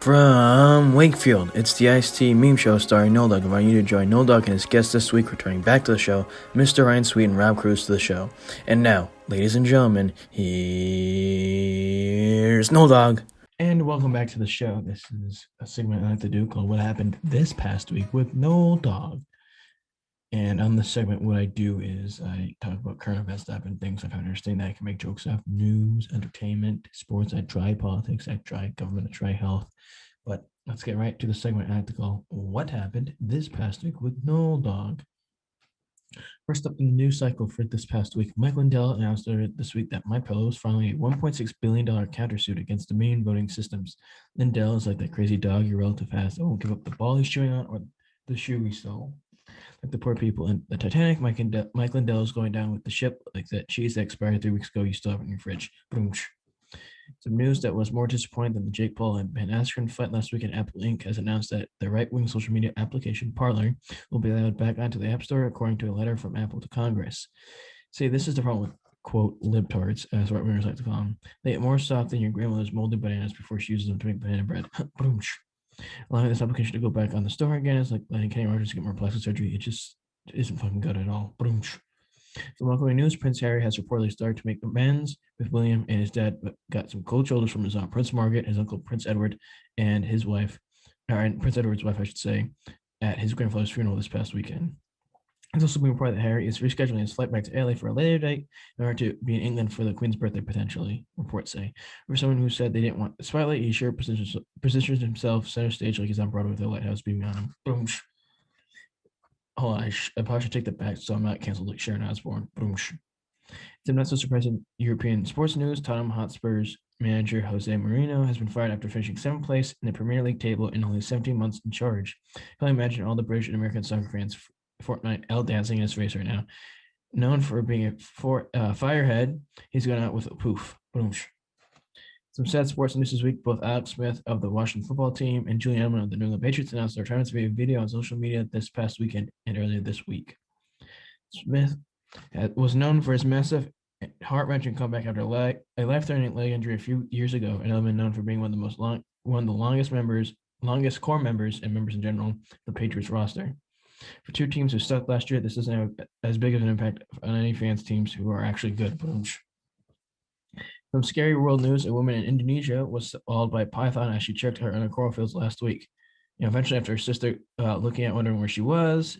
From Wakefield, it's the Ice-T meme show starring Nolan Dogg, inviting you to join Nolan Dogg and his guest this week, returning back to the show, Mr. Ryan Sweet and Rob Cruz to the show. And now, ladies and gentlemen, here's Nolan Dogg. And welcome back to the show. This is a segment I like to do called What Happened This Past Week with Nolan Dogg. And on this segment, what I do is I talk about current events that happen, things I find interesting that I can make jokes of, news, entertainment, sports. I try politics, I try government, I try health. But let's get right to the segment I like to call What Happened This Past Week with Nolan Dogg. First up in the news cycle for this past week, Mike Lindell announced this week that MyPillow is filing a $1.6 billion countersuit against Dominion voting systems. Lindell is like that crazy dog your relative has that won't give up the ball he's chewing on or the shoe he stole. Like the poor people in the Titanic, Mike Lindell is going down with the ship like that cheese that expired 3 weeks ago you still have in your fridge. Boom. Some news that was more disappointing than the Jake Paul and Ben Askren fight last week, Apple Inc. has announced that the right-wing social media application Parler will be allowed back onto the App Store, according to a letter from Apple to Congress. See, this is the problem with, quote, libtards, as right-wingers like to call them. They get more soft than your grandmother's molded bananas before she uses them to make banana bread. Boom. Allowing this application to go back on the store again is like letting Kenny Rogers get more plastic surgery. It just isn't fucking good at all. Boom. From local news, Prince Harry has reportedly started to make amends with William and his dad, but got some cold shoulders from his aunt Prince Margaret, his uncle Prince Edward, and his wife, or Prince Edward's wife, I should say, at his grandfather's funeral this past weekend. It's also been reported that Harry is rescheduling his flight back to LA for a later date in order to be in England for the Queen's birthday, potentially, reports say. For someone who said they didn't want the spotlight, he sure positions himself center stage like he's on Broadway with the lighthouse beaming on him. Boom. Hold on, I probably should take that back so I'm not canceled like Sharon Osbourne. Boom. It's not so surprising European sports news. Tottenham Hotspur's manager Jose Mourinho has been fired after finishing 7th place in the Premier League table in only 17 months in charge. Can you imagine all the British and American soccer fans Fortnite L dancing in his face right now? Known for being a firehead, he's going out with a poof. Boom. Some sad sports news this week. Both Alex Smith of the Washington football team and Julian Edelman of the New England Patriots announced their retirements via video on social media this past weekend and earlier this week. Smith was known for his massive, heart-wrenching comeback after a life-threatening leg injury a few years ago, and Edelman known for being one of the longest core members and members in general, the Patriots roster. For two teams who stuck last year, this doesn't have as big of an impact on any fans' teams who are actually good. Some scary world news: a woman in Indonesia was swallowed by a python as she checked her on coral fields last week. Eventually, after her sister looking at wondering where she was,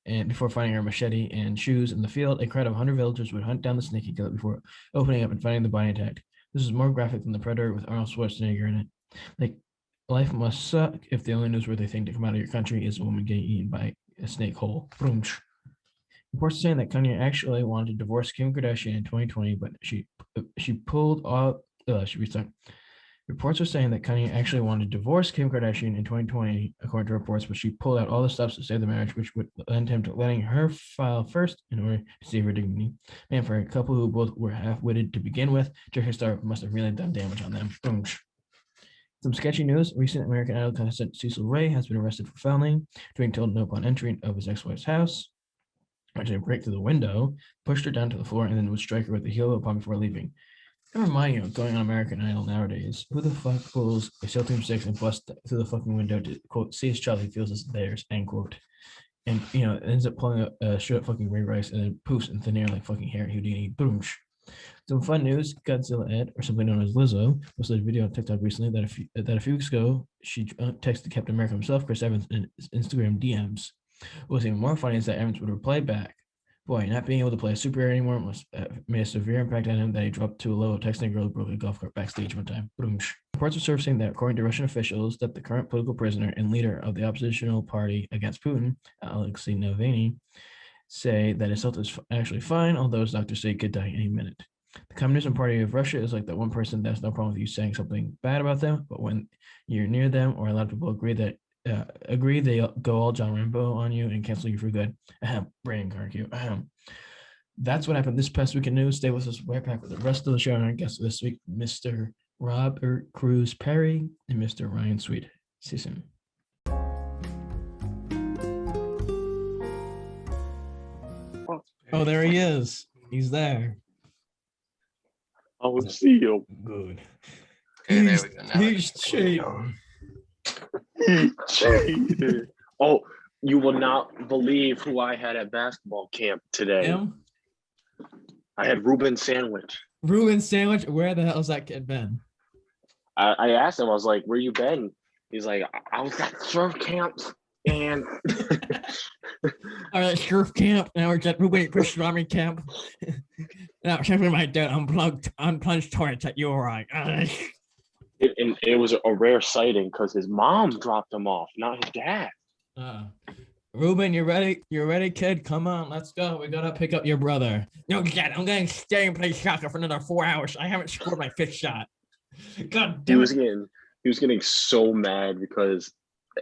and before finding her machete and shoes in the field, a crowd of 100 villagers would hunt down the snake and kill it before opening up and finding the body intact. This is more graphic than The Predator with Arnold Schwarzenegger in it. Like, life must suck if the only newsworthy thing to come out of your country is a woman getting eaten by a snake hole. Reports are saying that Kanye actually wanted to divorce Kim Kardashian in 2020, but she pulled out. Reports are saying that Kanye actually wanted to divorce Kim Kardashian in 2020, according to reports, but she pulled out all the steps to save the marriage, which would lend him to letting her file first in order to save her dignity. Man, for a couple who both were half-witted to begin with, Jeffree Star must have really done damage on them. Boom. Some sketchy news. Recent American Idol contestant Cecil Ray has been arrested for felony, being told no upon entry of his ex-wife's house. Actually, break through the window, pushed her down to the floor, and then would strike her with the heel upon before leaving. Never mind, going on American Idol nowadays. Who the fuck pulls a SEAL Team 6 and busts through the fucking window to, quote, see his child he feels is theirs, end quote. And, ends up pulling a straight up fucking Ray Rice and then poofs in thin air like fucking Harry Houdini. Boom. Some fun news. Godzilla Ed, or something known as Lizzo, posted a video on TikTok recently that a few weeks ago, she texted Captain America himself, Chris Evans, in his Instagram DMs. What's even more funny is that Evans would reply back. Boy, not being able to play a superhero anymore must have made a severe impact on him that he dropped to a low of texting a girl who broke a golf cart backstage one time. Boom. Reports are surfacing that, according to Russian officials, that the current political prisoner and leader of the oppositional party against Putin, Alexei Navalny, say that his health is actually fine, although his doctors say he could die any minute. The Communism Party of Russia is like that one person that's no problem with you saying something bad about them, but when you're near them or a lot of people agree they go all John Rambo on you and cancel you for good. Brandon Carq. That's what happened this past week in news. Stay with us right back with the rest of the show. And our guest this week, Mr. Robert Cruz Perry and Mr. Ryan Sweet. See you soon. Oh, there he is. He's there. I will see you. Good. Okay, there we go. Now He's cheap. Oh, you will not believe who I had at basketball camp today. Him? I had Reuben Sandwich. Ruben Sandwich? Where the hell's that kid been? I asked him, I was like, where you been? He's like, I was at surf camps and All right, surf camp. Now we're at Ruben Christian Army camp. Now, checking my dad unplunged toilets at URI. it was a rare sighting because his mom dropped him off, not his dad. Ruben, you ready? You ready, kid? Come on, let's go. We gotta pick up your brother. No, Dad, I'm gonna stay and play soccer for another 4 hours. I haven't scored my 5th shot. God damn it. He was getting so mad because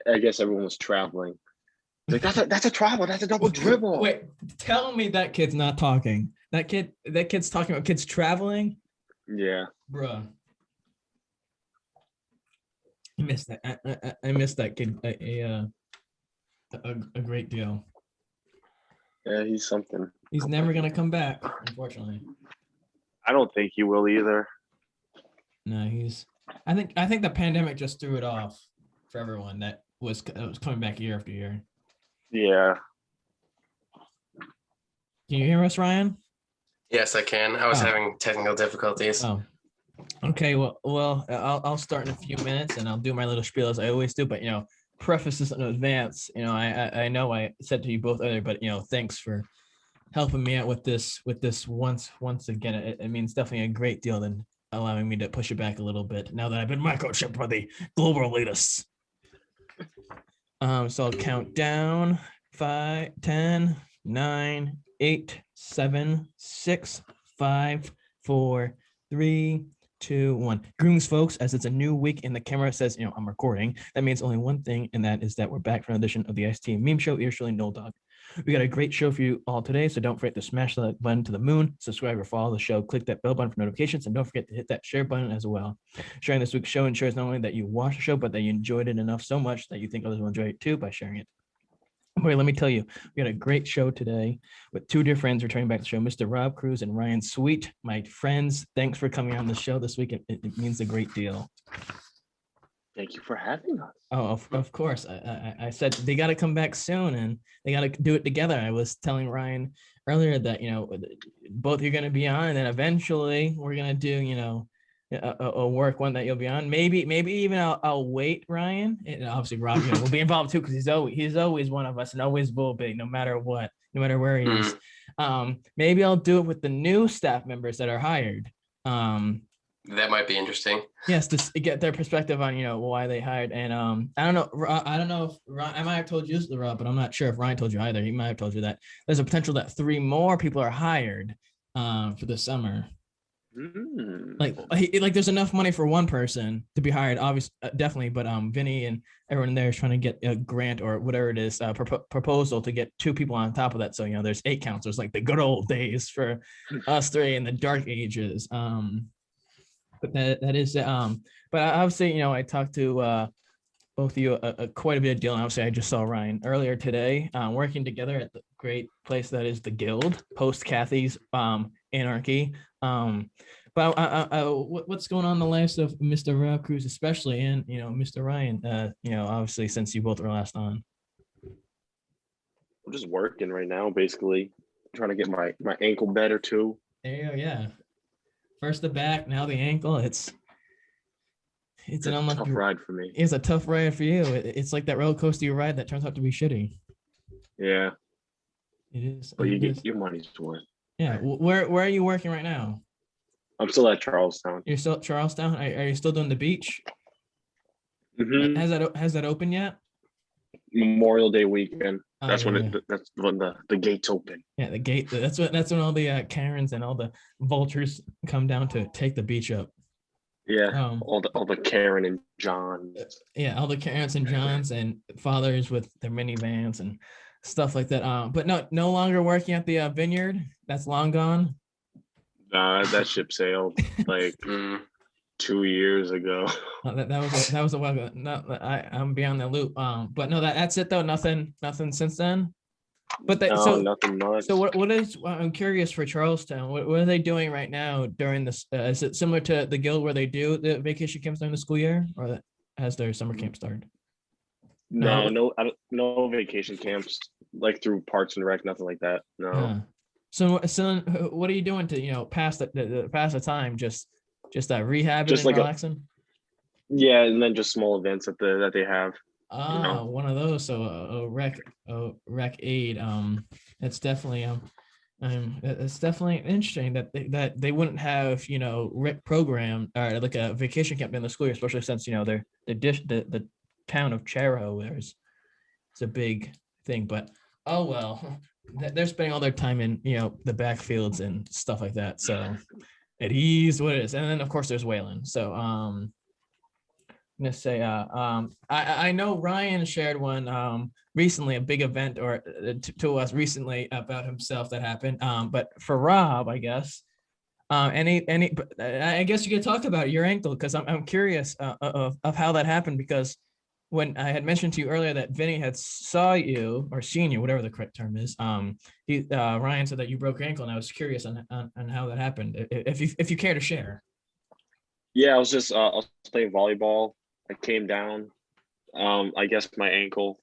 I guess everyone was traveling. Like that's a travel, that's a double dribble. Wait, tell me that kid's not talking. That kid's talking about kids traveling. Yeah, Bruh. I missed that. I missed that kid a great deal. Yeah, he's something. He's never gonna come back, unfortunately. I don't think he will either. No, I think the pandemic just threw it off for everyone that was coming back year after year. Yeah. Can you hear us, Ryan? Yes, I can. I was having technical difficulties. Oh. Okay, well, I'll start in a few minutes and I'll do my little spiel as I always do, but preface this in advance. I know I said to you both earlier, but thanks for helping me out with this once again. It means definitely a great deal than allowing me to push it back a little bit now that I've been microchipped by the global elitists. So I'll count down 5, 10, 9, 8, 7, 6, 5, 4, 3, 2, 1. Greetings, folks. As it's a new week and the camera says, I'm recording, that means only one thing, and that is that we're back for an edition of the ST Meme Show. Yours truly, Nolan Carr. We got a great show for you all today, so don't forget to smash that button to the moon, subscribe or follow the show, click that bell button for notifications, and don't forget to hit that share button as well. Sharing this week's show ensures not only that you watch the show, but that you enjoyed it enough so much that you think others will enjoy it too by sharing it. Boy, let me tell you, we got a great show today with two dear friends returning back to the show, Mr. Rob Cruz and Ryan Sweet. My friends, thanks for coming on the show this week. It means a great deal. Thank you for having us. Oh, of course. I said they got to come back soon and they got to do it together. I was telling Ryan earlier that, both you're going to be on and then eventually we're going to do, a work one that you'll be on. Maybe even I'll wait, Ryan. And obviously Rob will be involved too because he's always one of us and always will be, no matter what, no matter where he is. Maybe I'll do it with the new staff members that are hired. That might be interesting. Yes, to get their perspective on why they hired. And I don't know if Ryan, I might have told you this, Rob, but I'm not sure if Ryan told you either. He might have told you that there's a potential that 3 more people are hired for the summer. Like there's enough money for one person to be hired, obviously, definitely, but Vinny and everyone there is trying to get a grant or whatever it is, proposal to get 2 people on top of that. So there's 8 counselors, like the good old days for us 3 in the dark ages. But that is but obviously I talked to both of you quite a bit of deal. And obviously I just saw Ryan earlier today working together at the great place that is the Guild post Kathy's anarchy. But what's going on in the lives of Mr. Rob Cruz especially, and Mr. Ryan, obviously since you both were last on? I'm just working right now, basically trying to get my ankle better too. There you go. Yeah, first the back, now the ankle. It's an tough ride for me. It's a tough ride for you. It's like that roller coaster you ride that turns out to be shitty. Yeah, it is. But you get your money's worth. Yeah. Where are you working right now? I'm still at Charlestown. You're still at Charlestown? Are you still doing the beach? Mm-hmm. Has that opened yet? Memorial Day weekend. That's when the gates open. Yeah, the gate. That's when all the Karens and all the vultures come down to take the beach up. Yeah, all the Karen and John. Yeah, all the Karens and Johns and fathers with their minivans and stuff like that. But no longer working at the vineyard. That's long gone. That ship sailed like 2 years ago. That was a while ago. No, I'm beyond the loop. But no, that's it though. Nothing since then. But nothing much. So what is? I'm curious for Charlestown. What are they doing right now during this? Is it similar to the Guild where they do the vacation camps during the school year, or has their summer camp started? No, no vacation camps like through Parks and Rec, nothing like that. No. So what are you doing to pass the time? Just rehabbing Just and like relaxing. Yeah, and then just small events that they have. One of those. So rec aid. It's definitely it's definitely interesting that they wouldn't have rec program or like a vacation camp in the school year, especially since they're the town of Charo, it's a big thing. But oh well, they're spending all their time in the backfields and stuff like that. So it is what it is. And then of course there's Waylon. So I'm gonna say I know Ryan shared one recently, a big event or to us recently about himself that happened. But for Rob, I guess but I guess you could talk about your ankle, because I'm curious of how that happened, because when I had mentioned to you earlier that Vinny had saw you or seen you, whatever the correct term is, Ryan said that you broke your ankle, and I was curious on how that happened. If you care to share. Yeah, I was playing volleyball. I came down. I guess my ankle,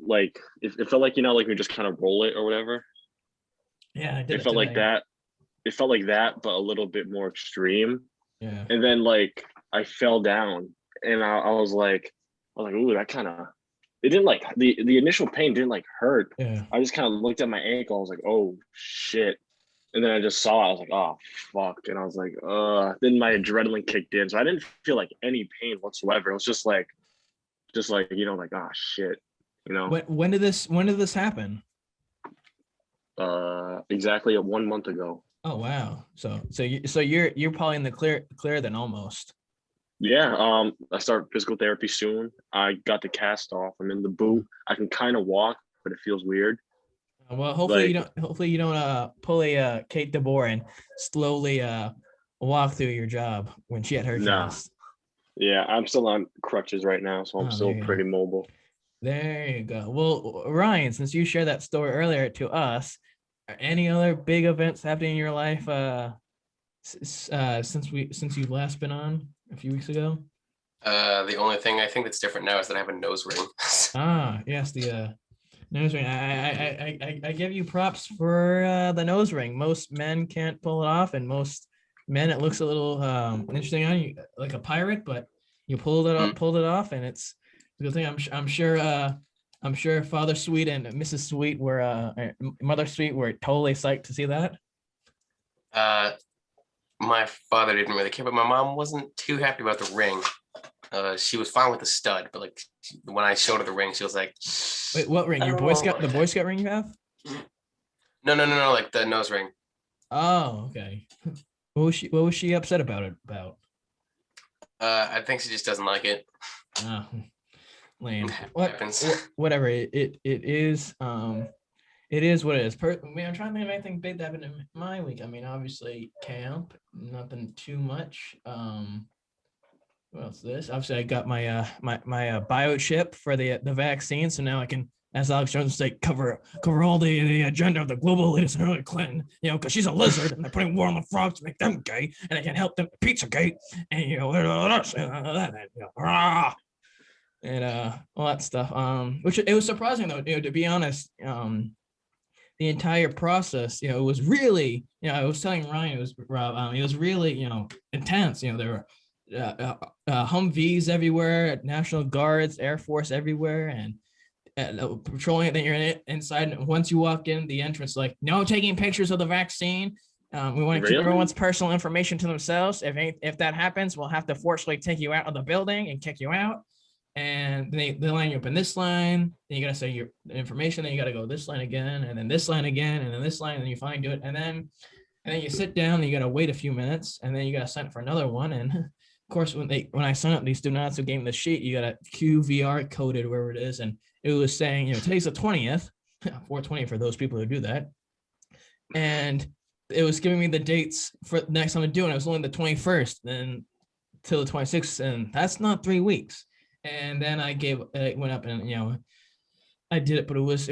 like it felt like like we just kind of roll it or whatever. Yeah, I did. It felt like that. It felt like that, but a little bit more extreme. Yeah. And then like I fell down, and I was like, ooh, that kind of. It didn't like the initial pain didn't like hurt. Yeah. I just kind of looked at my ankle. I was like, oh shit. And then I just saw it. I was like, oh fuck. And I was like, then my adrenaline kicked in. So I didn't feel like any pain whatsoever. It was just like, like, oh shit. When did this happen? Exactly 1 month ago. Oh wow. So you're probably in the clear then, almost. Yeah. I start physical therapy soon. I got the cast off. I'm in the boot. I can kind of walk, but it feels weird. Well, hopefully you don't pull a Kate DeBoer and slowly walk through your job when she had her cast. Yeah, I'm still on crutches right now, so I'm still pretty mobile. There you go. Well, Ryan, since you shared that story earlier to us, are any other big events happening in your life since you've last been on a few weeks ago? The only thing I think that's different now is that I have a nose ring. Yes, the nose ring. I give you props for the nose ring. Most men can't pull it off, and most men it looks a little interesting on you, like a pirate, but you pulled it off, and it's a good thing. I'm sure Father Sweet and Mrs. Sweet Mother Sweet were totally psyched to see that. My father didn't really care, but my mom wasn't too happy about the ring. She was fine with the stud, but like when I showed her the ring, she was like, "Wait, what ring? The Boy Scout ring you have?" No, like the nose ring. Oh, okay. What was she upset about it? I think she just doesn't like it. Oh, lame. Whatever. It is. It is what it is. I'm trying to think of anything big that happened in my week. I mean, obviously camp, nothing too much. What else is this? Obviously, I got my my biochip for the vaccine, so now I can, as Alex Jones say, cover all the agenda of the global elitist and Hillary Clinton. Because she's a lizard, and they're putting war on the frogs to make them gay, and I can help them Pizzagate, and and all that stuff. Which it was surprising though, to be honest. The entire process, it was really, I was telling Ryan, it was Rob, it was really, intense. There were Humvees everywhere, National Guards, Air Force everywhere, and patrolling. Then you're inside. And once you walk in, the entrance, like, no taking pictures of the vaccine. We want to keep everyone's personal information to themselves. If that happens, we'll have to forcibly take you out of the building and kick you out. And they line you up in this line. Then you got to say your information. Then you got to go this line again, and then this line again, and then this line. And then you finally do it. And then you sit down. And you got to wait a few minutes, and then you got to sign up for another one. And of course, when I signed up, these students who gave me the sheet, you got to QVR coded wherever it is, and it was saying, today's the 20th, 420 for those people who do that, and it was giving me the dates for the next time to do it. It was only the 21st, then till the 26th, and that's not 3 weeks. And then I went up and, I did it, but it was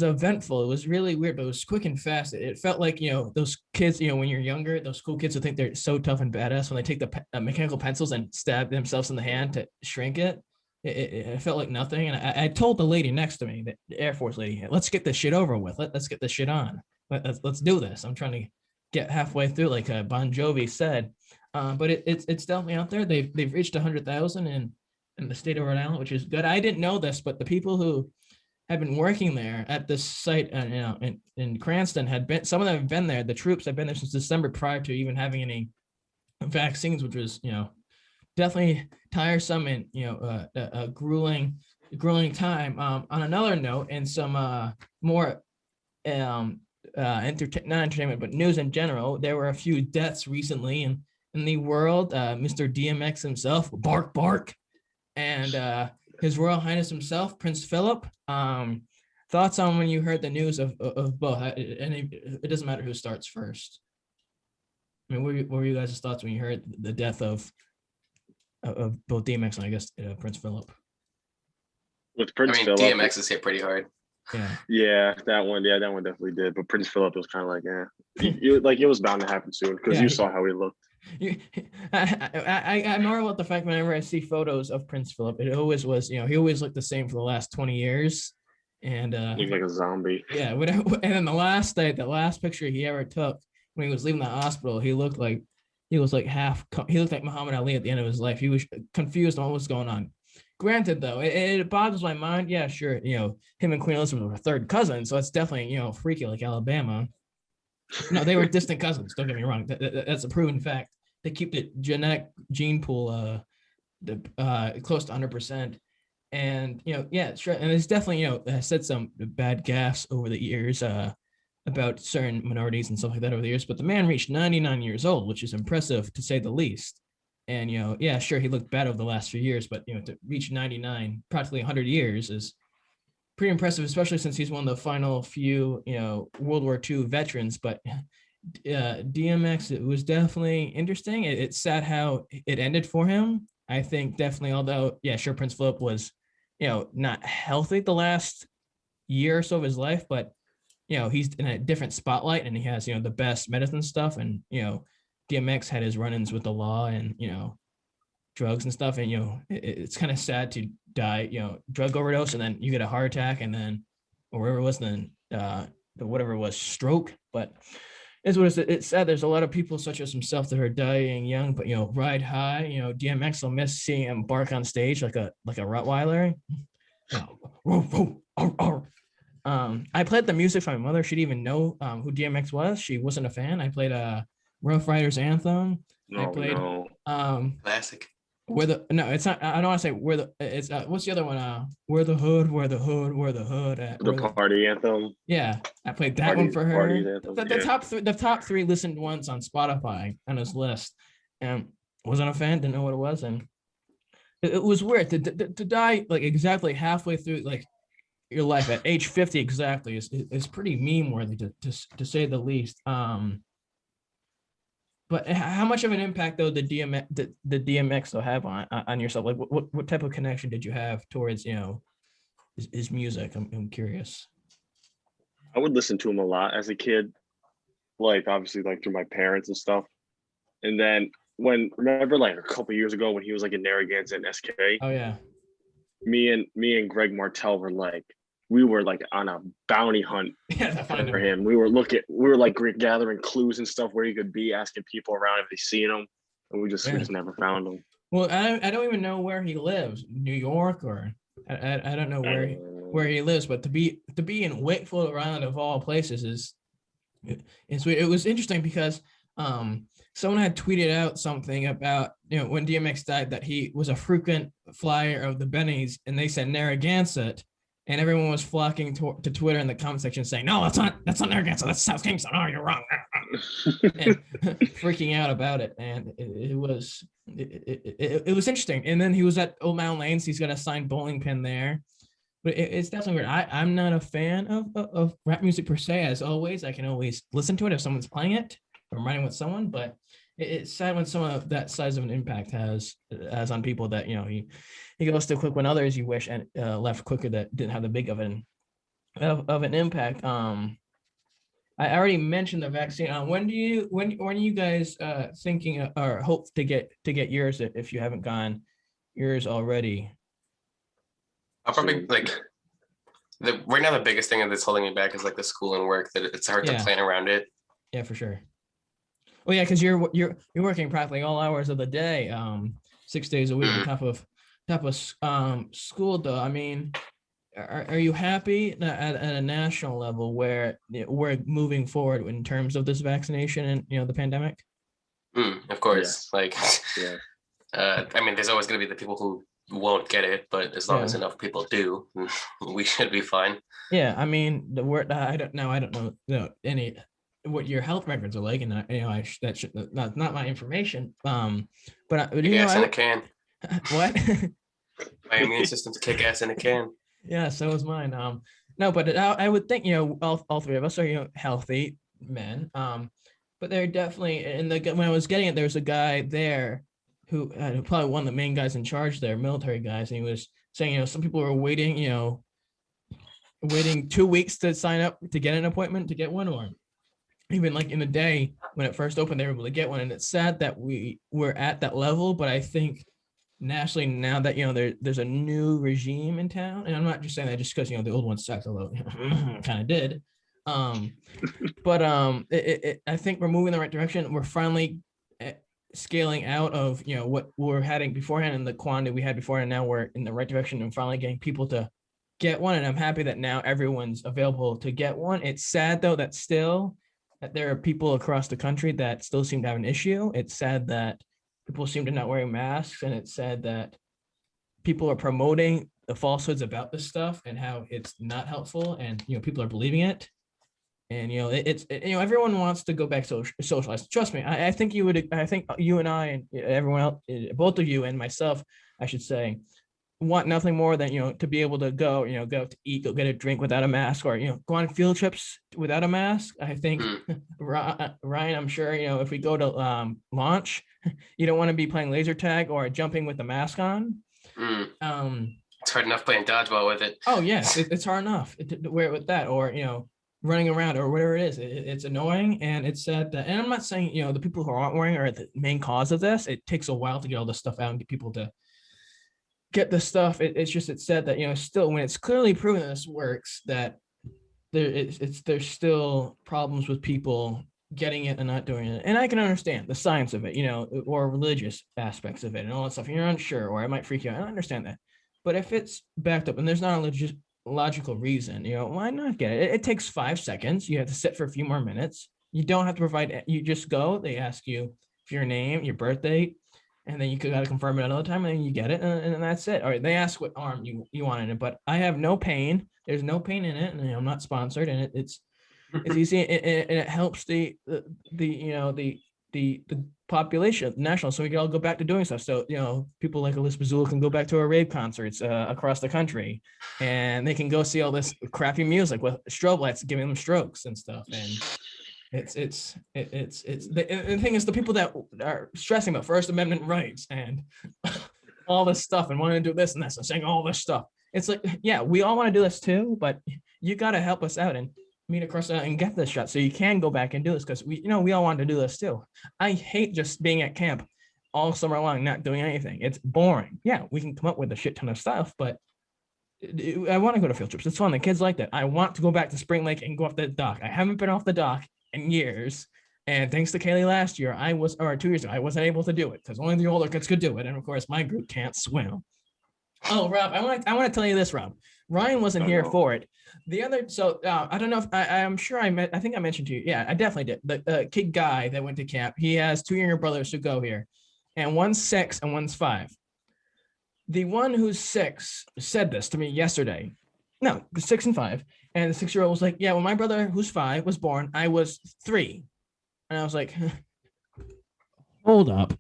eventful. It was really weird, but it was quick and fast. It felt like, those kids, when you're younger, those cool kids who think they're so tough and badass when they take the mechanical pencils and stab themselves in the hand to shrink it. it felt like nothing. And I told the lady next to me, the Air Force lady, let's get this shit over with. Let's get this shit on. Let's do this. I'm trying to get halfway through, like Bon Jovi said. But it's definitely out there. They've reached 100,000 in the state of Rhode Island, which is good. I didn't know this, but the people who have been working there at this site, in Cranston, some of them have been there. The troops have been there since December, prior to even having any vaccines, which was definitely tiresome and a grueling time. On another note, and some more not entertainment, but news in general, there were a few deaths recently in the world. Mr. DMX himself, bark bark, and His Royal Highness himself, Prince Philip. Thoughts on when you heard the news of both? And it doesn't matter who starts first. I mean, what were you guys' thoughts when you heard the death of both DMX and I guess Prince Philip? With Prince I mean, Philip, DMX is hit pretty hard. Yeah, that one definitely did. But Prince Philip was kind of like, it was bound to happen soon because you saw how he looked. I marvel at the fact whenever I see photos of Prince Philip, it always was, he always looked the same for the last 20 years. And looked like a zombie. Yeah, whatever. And then the last picture he ever took when he was leaving the hospital, he looked like Muhammad Ali at the end of his life. He was confused on what was going on. Granted, though, it boggles my mind. Yeah, sure. Him and Queen Elizabeth were third cousins, so it's definitely freaky like Alabama. No, they were distant cousins. Don't get me wrong. That's a proven fact. They keep the genetic gene pool close to 100%. And yeah, sure. And it's definitely said some bad gaffes over the years about certain minorities and stuff like that over the years. But the man reached 99 years old, which is impressive to say the least. And yeah, sure, he looked bad over the last few years, but to reach 99, practically 100 years, is pretty impressive, especially since he's one of the final few World War II veterans. But DMX, it was definitely interesting. It's sad how it ended for him. I think definitely, although yeah, sure, Prince Philip was not healthy the last year or so of his life, but he's in a different spotlight and he has the best medicine stuff, and DMX had his run-ins with the law and drugs and stuff, and it's kind of sad to die drug overdose and then you get a heart attack and then or whatever it was, then whatever it was, stroke. But it's sad. There's a lot of people such as himself that are dying young, but ride high. DMX will miss seeing him bark on stage like a Rottweiler. I played the music for my mother. She didn't even know who DMX was. She wasn't a fan. I played Rough Riders Anthem. I played classic. It's not. I don't want to say it's what's the other one? Where the hood. The party anthem. Yeah, I played that one for her. The top three listened ones on Spotify on his list, and wasn't a fan. Didn't know what it was, and it was weird to die like exactly halfway through like your life at age 50 exactly is pretty meme worthy to say the least. But how much of an impact though the DMX will have on yourself? Like what type of connection did you have towards his music? I'm curious. I would listen to him a lot as a kid, like obviously like through my parents and stuff. And then remember like a couple years ago when he was like in Narragansett and SK. Oh yeah. Me and Greg Martell were like on a bounty hunt for him. We were like gathering clues and stuff where he could be, asking people around if they seen him, and we just never found him. Well, I don't even know where he lives, New York, or I don't know where he lives, but to be in Wakefield, Rhode Island of all places it was interesting because someone had tweeted out something about when DMX died that he was a frequent flyer of the Bennies, and they said Narragansett. And everyone was flocking to Twitter in the comment section saying, "No, that's not Narragansett. That's South Kingston. Oh, you're wrong." And freaking out about it. And it was interesting. And then he was at Old Mountain Lanes. He's got a signed bowling pin there. But it's definitely weird. I'm not a fan of rap music per se. As always, I can always listen to it if someone's playing it or I'm writing with someone. But it's sad when some of that size of an impact has on people that he goes too quick when others you wish and left quicker that didn't have the big of an impact. I already mentioned the vaccine. When are you guys thinking or hope to get yours if you haven't gotten yours already? I'll probably soon. like right now the biggest thing that's holding me back is like the school and work, that it's hard to Yeah. plan around it. Yeah, for sure. Well, yeah, because you're working practically all hours of the day, 6 days a week on top of school. Though, I mean, are you happy at a national level where we're moving forward in terms of this vaccination and the pandemic? Of course, Yeah. like Yeah. I mean, there's always going to be the people who won't get it, but as long as Yeah. enough people do, we should be fine. Yeah, I mean, the word I don't know any what your health records are like, and that should not my information. But Kick ass in a can. What? My immune system's kick ass in a can. Yeah, so is mine. No, but I would think all three of us are healthy men. But they're definitely when I was getting it, there was a guy there who probably one of the main guys in charge there, military guys, and he was saying some people were waiting 2 weeks to sign up to get an appointment to get one, or even like in a day when it first opened, they were able to get one. And it's sad that we were at that level, but I think nationally now that there's a new regime in town, and I'm not just saying that just because the old one sucked, although kind of did. But I think we're moving in the right direction. We're finally scaling out of what we're having beforehand and the quantity we had before, and now we're in the right direction and finally getting people to get one. And I'm happy that now everyone's available to get one. It's sad though that there are people across the country that still seem to have an issue. It's sad that people seem to not wearing masks, and it's sad that people are promoting the falsehoods about this stuff and how it's not helpful, and people are believing it. And everyone wants to go back to socialize. Trust me, I think you would. I think you and I and everyone else, both of you and myself, I should say, want nothing more than to be able to go to eat, go get a drink without a mask, or go on field trips without a mask. I think Ryan, I'm sure if we go to launch, you don't want to be playing laser tag or jumping with the mask on. It's hard enough playing dodgeball with it. Oh yes, it's hard enough to wear it with that, or running around or whatever it is. It's annoying, and it's sad that, and I'm not saying the people who aren't wearing are the main cause of this. It takes a while to get all this stuff out and get people to get the stuff. It's said that still, when it's clearly proven this works, that there's still problems with people getting it and not doing it. And I can understand the science of it, or religious aspects of it and all that stuff. You're unsure, or it might freak you out. I understand that. But if it's backed up and there's not a logical reason, why not get it? It takes 5 seconds. You have to sit for a few more minutes. You don't have to provide, you just go, they ask you for your name, your birth date, and then you gotta confirm it another time, and then you get it, and that's it. All right, they ask what arm you want in it, but I have no pain. There's no pain in it, and I'm not sponsored, and it's easy, and it helps the population, national, so we can all go back to doing stuff. So people like Elizabeth Zula can go back to our rave concerts across the country, and they can go see all this crappy music with strobe lights giving them strokes and stuff. And it's the thing is, the people that are stressing about First Amendment rights and all this stuff and wanting to do this and this and saying all this stuff, it's like, yeah, we all want to do this too, but you got to help us out and meet across and get this shot so you can go back and do this, because we all want to do this too. I hate just being at camp all summer long not doing anything. It's boring. Yeah, we can come up with a shit ton of stuff, but I want to go to field trips. It's fun. The kids like that. I want to go back to Spring Lake and go off the dock. I haven't been off the dock in years, and thanks to Kaylee last year, 2 years ago, I wasn't able to do it because only the older kids could do it, and of course my group can't swim. Oh, Rob, I want to tell you this, Rob. Ryan wasn't here for it. The other, so I don't know if I'm sure I think I mentioned to you. Yeah, I definitely did. The kid guy that went to camp, he has 2 younger brothers who go here, and one's 6 and one's 5. The one who's 6 said this to me yesterday. No, 6 and 5. And the 6-year-old was like, yeah, when my brother who's 5 was born, I was 3. And I was like, hold up.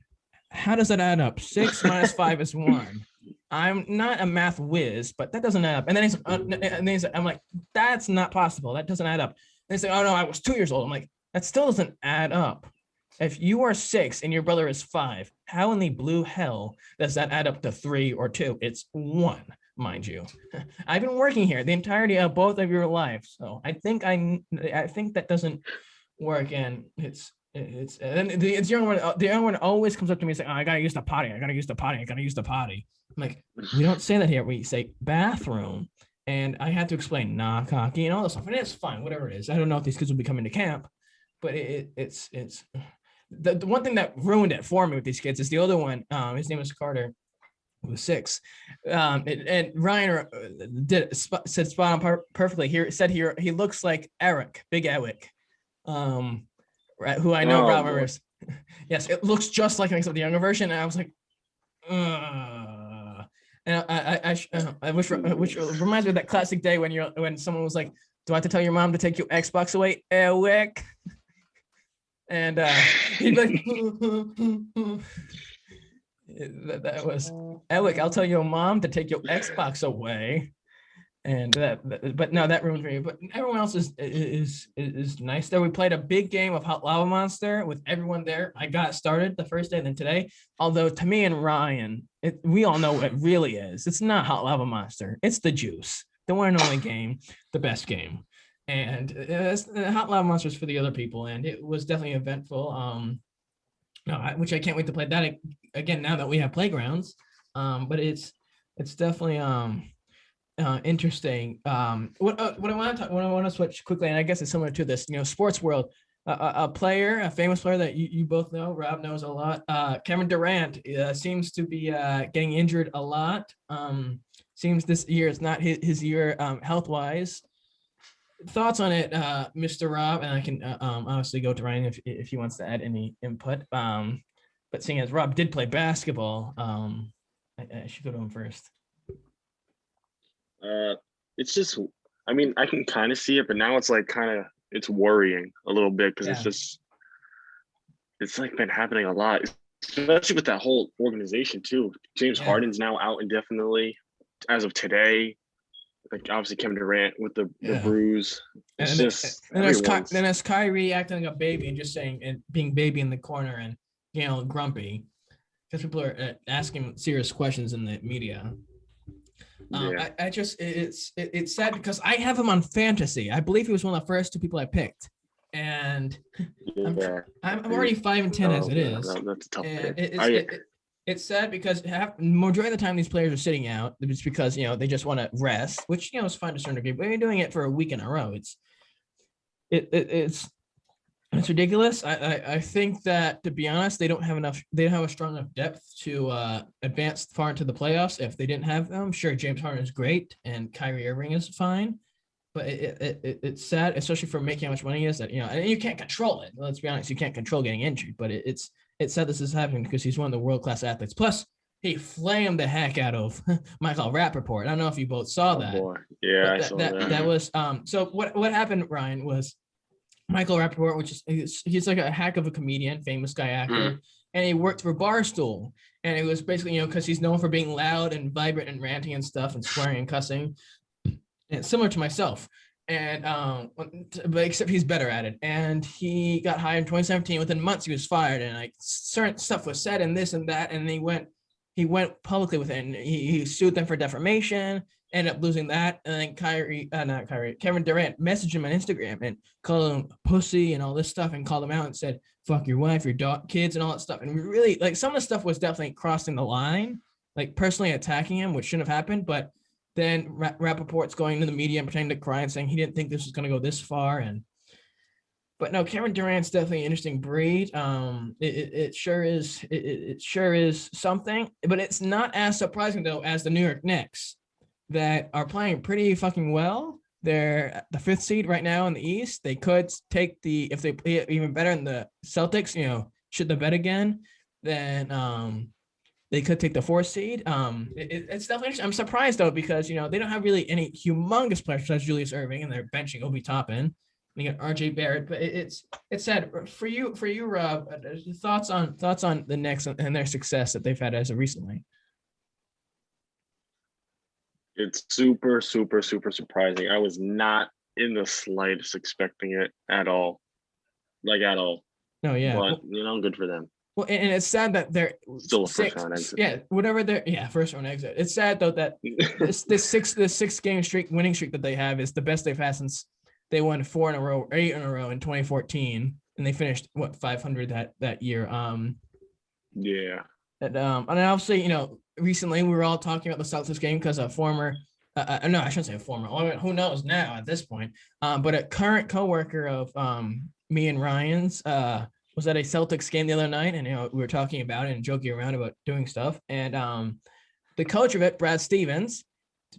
How does that add up? 6 minus 5 is 1. I'm not a math whiz, but that doesn't add up. And then he's I'm like, that's not possible. That doesn't add up. And they say, oh no, I was 2 years old. I'm like, that still doesn't add up. If you are 6 and your brother is 5, how in the blue hell does that add up to 3 or 2? It's 1, mind you. I've been working here the entirety of both of your lives, so I think that doesn't work, and It's and the young one. The young one always comes up to me and say, "Oh, I gotta use the potty. I gotta use the potty. I gotta use the potty." I'm like, we don't say that here. We say bathroom. And I had to explain knock hockey and all this stuff. And it's fine, whatever it is. I don't know if these kids will be coming to camp, but it's the one thing that ruined it for me with these kids is the older one. His name was Carter, who was 6. And Ryan said spot on perfectly. Here said here he looks like Eric, Big Eric, right, who I know Rob remembers. Yes, it looks just like him except the younger version. And I was like, and I wish, which reminds me of that classic day when someone was like, "Do I have to tell your mom to take your Xbox away, Eric?" And he'd be like, that was Eric. I'll tell your mom to take your Xbox away. And but no, that ruined for me. But everyone else is nice. Though we played a big game of Hot Lava Monster with everyone there. I got started the first day, and then today. Although to me and Ryan, we all know what it really is. It's not Hot Lava Monster. It's the juice, the one and only game, the best game. And Hot Lava Monster is for the other people, and it was definitely eventful. Which I can't wait to play that again now that we have playgrounds. But it's definitely interesting. What I want to switch quickly, and I guess it's similar to this, sports world. A famous player that you both know, Rob knows a lot. Kevin Durant seems to be getting injured a lot. Seems this year is not his year health wise. Thoughts on it, Mr. Rob, and I can honestly go to Ryan if he wants to add any input. But seeing as Rob did play basketball, I should go to him first. It's just, I mean, I can kind of see it, but now it's like it's worrying a little bit because it's like been happening a lot, especially with that whole organization too. James Harden's now out indefinitely as of today. Like obviously Kevin Durant with the bruise. It's then there's Kyrie acting like a baby and just saying and being baby in the corner and grumpy because people are asking serious questions in the media. It's sad because I have him on fantasy. I believe he was one of the first 2 people I picked, and I'm already 5-10 as it is. That's a tough pick. It's sad because majority of the time these players are sitting out. It's because they just want to rest, which is fine to a certain degree. But you're doing it for a week in a row. It's ridiculous. I think that, to be honest, they don't have a strong enough depth to advance far into the playoffs. If they didn't have them, sure, James Harden is great and Kyrie Irving is fine, but it's sad, especially for making how much money he is, that and you can't control it. Let's be honest, you can't control getting injured, but it's sad this is happening because he's one of the world-class athletes. Plus, he flamed the heck out of Michael Rappaport. I don't know if you both saw that. Boy. Yeah, I saw that. That was so what happened, Ryan, was Michael Rappaport, which is he's like a heck of a comedian, famous guy, actor, and he worked for Barstool. And it was basically, because he's known for being loud and vibrant and ranting and stuff and swearing and cussing. And it's similar to myself. And but except he's better at it. And he got hired in 2017. Within months, he was fired. And like certain stuff was said and this and that. And he went publicly with it. And he sued them for defamation. Ended up losing that, and then Kevin Durant messaged him on Instagram and called him pussy and all this stuff, and called him out and said, "Fuck your wife, your kids, and all that stuff." And we really some of the stuff was definitely crossing the line, like personally attacking him, which shouldn't have happened. But then Rappaport's going to the media and pretending to cry and saying he didn't think this was going to go this far. But no, Kevin Durant's definitely an interesting breed. It sure is. It sure is something, but it's not as surprising though as the New York Knicks, that are playing pretty fucking well. They're the 5th seed right now in the East. They could take if they play even better in the Celtics, should they bet again, then they could take the 4th seed. It's definitely interesting. I'm surprised though, because they don't have really any humongous players besides Julius Erving, and they're benching Obi Toppin. You got RJ Barrett, but it's sad for you, Rob. Thoughts on the Knicks and their success that they've had as of recently? It's super, super, super surprising. I was not in the slightest expecting it at all. At all. No, yeah. But, good for them. Well, and it's sad that they're still a first-round exit. Yeah, whatever they're, first-round exit. It's sad, though, that this 6-game winning streak that they have is the best they've had since they won 4 in a row, 8 in a row in 2014. and they finished 500 that year. Yeah. And obviously, recently we were all talking about the Celtics game because a former, no, I shouldn't say a former. I mean, who knows now at this point? But a current coworker of me and Ryan's was at a Celtics game the other night, and we were talking about it and joking around about doing stuff. And the coach of it, Brad Stevens,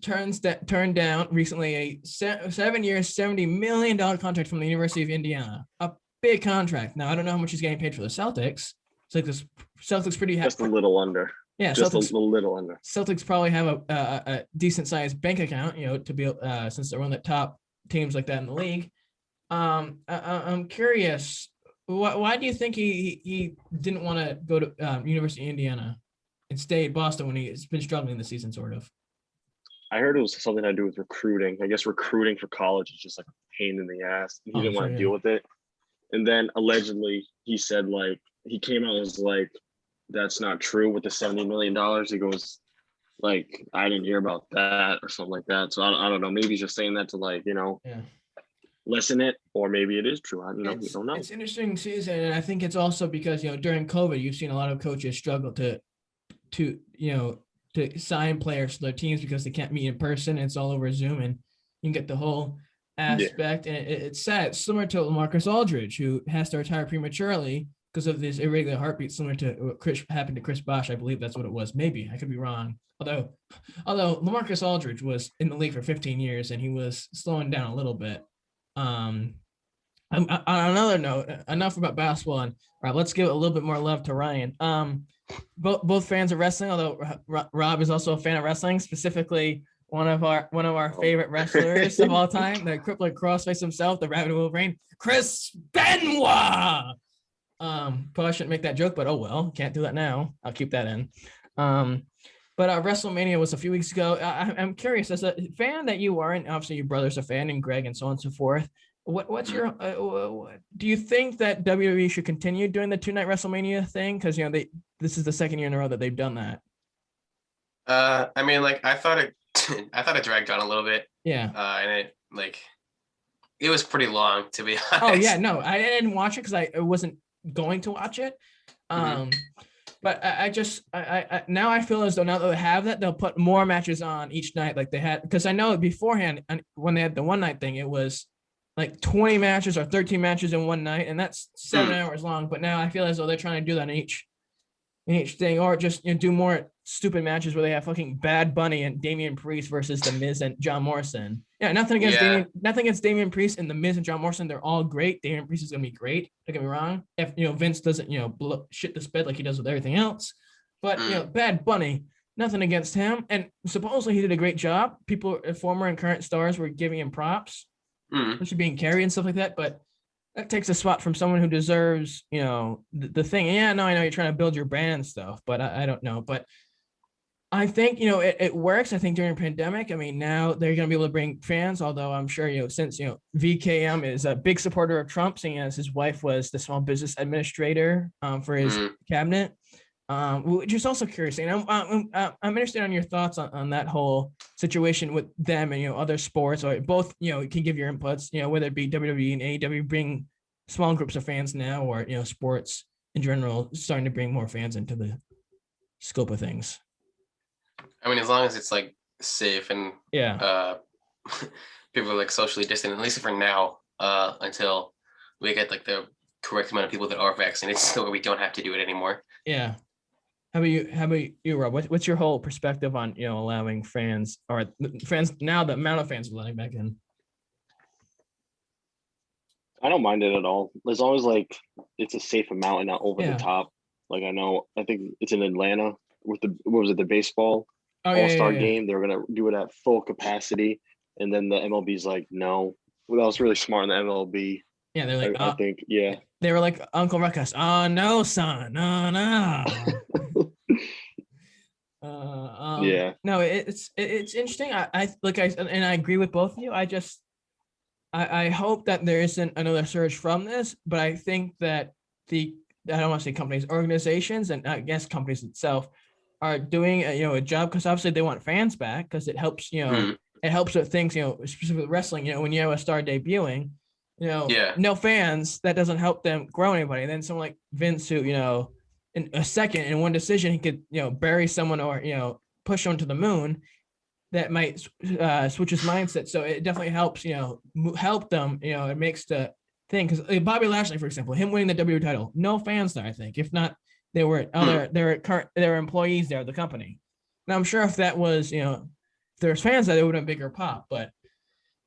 turned down recently a 7-year, $70 million contract from the University of Indiana. A big contract. Now I don't know how much he's getting paid for the Celtics. It's like this Celtics pretty just a little under. Yeah, just Celtics, a little under. Celtics probably have a decent sized bank account, to be since they're one of the top teams like that in the league. I'm curious, why do you think he didn't want to go to University of Indiana and stay at Boston when he's been struggling this season, sort of? I heard it was something to do with recruiting. I guess recruiting for college is just like a pain in the ass. He didn't want to deal with it. And then allegedly he said like he came out as like that's not true with the $70 million. He goes like I didn't hear about that or something like that. So I don't know. Maybe he's just saying that to like lessen it, or maybe it is true. We don't know. It's interesting season, and I think it's also because during COVID you've seen a lot of coaches struggle to sign players to their teams because they can't meet in person. It's all over Zoom, and you can get the whole aspect. And it's sad. It's similar to LaMarcus Aldridge, who has to retire prematurely because of this irregular heartbeat, similar to what happened to Chris Bosh. I believe that's what it was. Maybe I could be wrong. Although LaMarcus Aldridge was in the league for 15 years and he was slowing down a little bit. On another note, enough about basketball. And all right, let's give a little bit more love to Ryan. Both fans of wrestling, although Rob is also a fan of wrestling, specifically one of our favorite wrestlers of all time, the crippler crossface himself, the Rabbit Wolverine, Chris Benoit. Probably shouldn't make that joke, but oh well, can't do that now. I'll keep that in. But WrestleMania was a few weeks ago. I'm curious, as a fan that you are, and obviously your brother's a fan, and Greg, and so on and so forth. What's your? Do you think that WWE should continue doing the 2-night WrestleMania thing? Because this is the second year in a row that they've done that. I mean, like I thought it dragged on a little bit. Yeah. And it was pretty long, to be honest. Oh yeah, no, I didn't watch it because I wasn't going to watch it. But I now I feel as though now that they have that, they'll put more matches on each night like they had. Because I know beforehand, when they had the 1-night thing, it was like 20 matches or 13 matches in one night, and that's 7 hours long. But now I feel as though they're trying to do that in each thing, or just do more stupid matches where they have fucking Bad Bunny and Damian Priest versus The Miz and John Morrison. Yeah, nothing against Damian Priest and The Miz and John Morrison. They're all great. Damian Priest is gonna be great. Don't get me wrong. If Vince doesn't blow shit the bed like he does with everything else, but Bad Bunny, nothing against him. And supposedly he did a great job. People, former and current stars, were giving him props, especially being carried and stuff like that. But that takes a spot from someone who deserves, the thing. And yeah, no, I know you're trying to build your brand and stuff, but I don't know. But I think, it works. I think during a pandemic, I mean, now they're going to be able to bring fans, although I'm sure, since, VKM is a big supporter of Trump, seeing as his wife was the small business administrator for his cabinet, which is also curious. And I'm interested on your thoughts on that whole situation with them and, other sports, or both, can give your inputs, whether it be WWE and AEW bring small groups of fans now, or, sports in general, starting to bring more fans into the scope of things. I mean, as long as it's like safe and people are like socially distant, at least for now, until we get like the correct amount of people that are vaccinated, so we don't have to do it anymore. Yeah. How about you, Rob? What's your whole perspective on allowing fans, or fans now, the amount of fans we're letting back in? I don't mind it at all, as long as like it's a safe amount and not over the top. Like I think it's in Atlanta with the baseball All-Star game. They're gonna do it at full capacity, and then the MLB's like, no. Well, that was really smart in the MLB. Yeah, they're like, I think, yeah. They were like Uncle Ruckus. Oh no, son. Oh no. Yeah. No, it's interesting. I agree with both of you. I hope that there isn't another surge from this, but I think that I don't want to say companies, organizations, and I guess companies itself are doing a job, because obviously they want fans back, because it helps it helps with things, specifically wrestling. When you have a star debuting, no fans, that doesn't help them grow anybody. And then someone like Vince, who, in a second, in one decision, he could, bury someone or, push someone to the moon. That might switch his mindset. So it definitely helps, help them, it makes the thing. Because Bobby Lashley, for example, him winning the WWE title, no fans there, I think. If not, they were employees there of the company. Now, I'm sure if that was, if there's fans there, it would have been bigger pop. But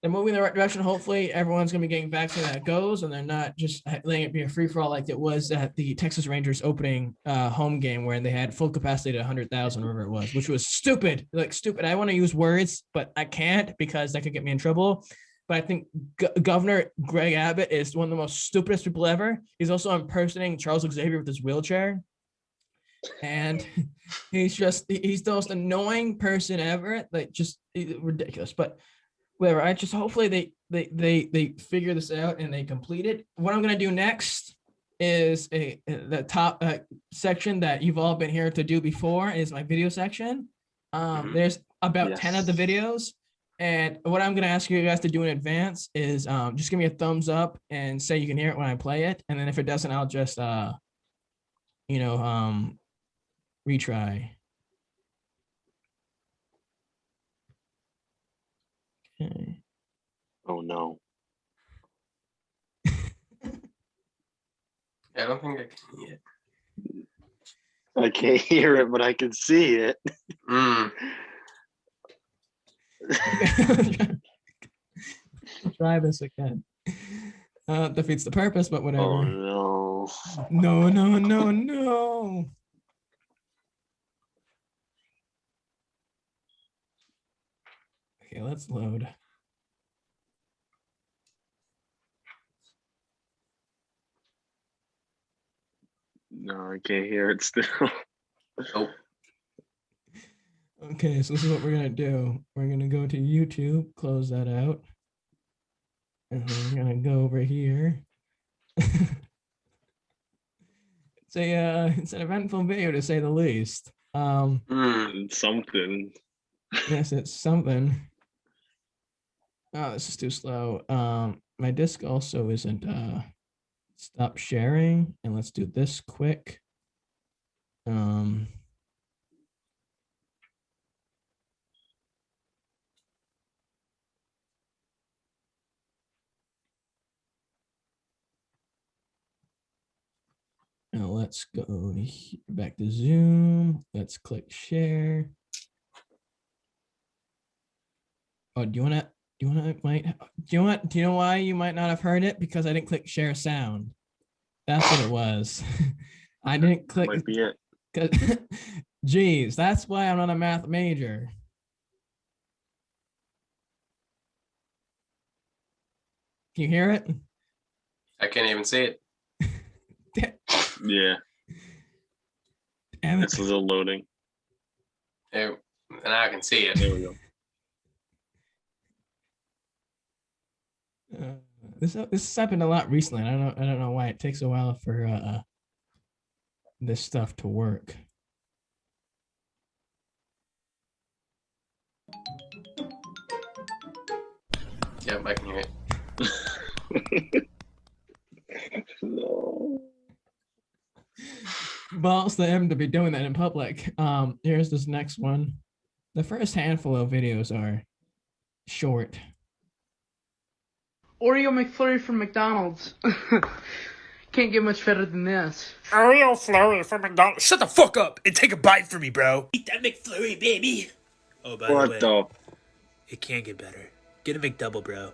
they're moving in the right direction. Hopefully, everyone's going to be getting vaccinated that goes, and they're not just letting it be a free-for-all like it was at the Texas Rangers opening home game where they had full capacity to 100,000, wherever it was, which was stupid. Stupid. I want to use words, but I can't because that could get me in trouble. But I think Governor Greg Abbott is one of the most stupidest people ever. He's also impersonating Charles Xavier with his wheelchair. And he's the most annoying person ever. Just ridiculous. But whatever. I just hopefully they figure this out and they complete it. What I'm gonna do next is the top section that you've all been here to do before is my video section. There's about 10 of the videos, and what I'm gonna ask you guys to do in advance is just give me a thumbs up and say you can hear it when I play it, and then if it doesn't, I'll just retry. Okay. Oh no. I don't think I can hear it. I can't hear it, but I can see it. Try this again. Defeats the purpose, but whatever. Oh no. No. Okay, let's load. No, I can't hear it still. Oh. Okay, so this is what we're gonna do. We're gonna go to YouTube, close that out, and then we're gonna go over here. It's an eventful video to say the least. Something. Yes, it's something. Oh, this is too slow. My disc also isn't stop sharing, and let's do this quick. Now let's go back to Zoom. Let's click share. Oh, do you know why you might not have heard it? Because I didn't click share sound. That's what it was. I didn't click. Might be it. Geez, that's why I'm not a math major. Can you hear it? I can't even see it. Yeah. It's still loading. There, and I can see it. There we go. This has happened a lot recently. I don't know why it takes a while for this stuff to work. Yep, I can hear it. No. Balls to him to be doing that in public. Here's this next one. The first handful of videos are short. Oreo McFlurry from McDonald's. Can't get much better than this. Oreo Flurry from McDonald's. Shut the fuck up and take a bite from me, bro. Eat that McFlurry, baby. Oh, by the way, What the? it can't get better. Get a McDouble, bro.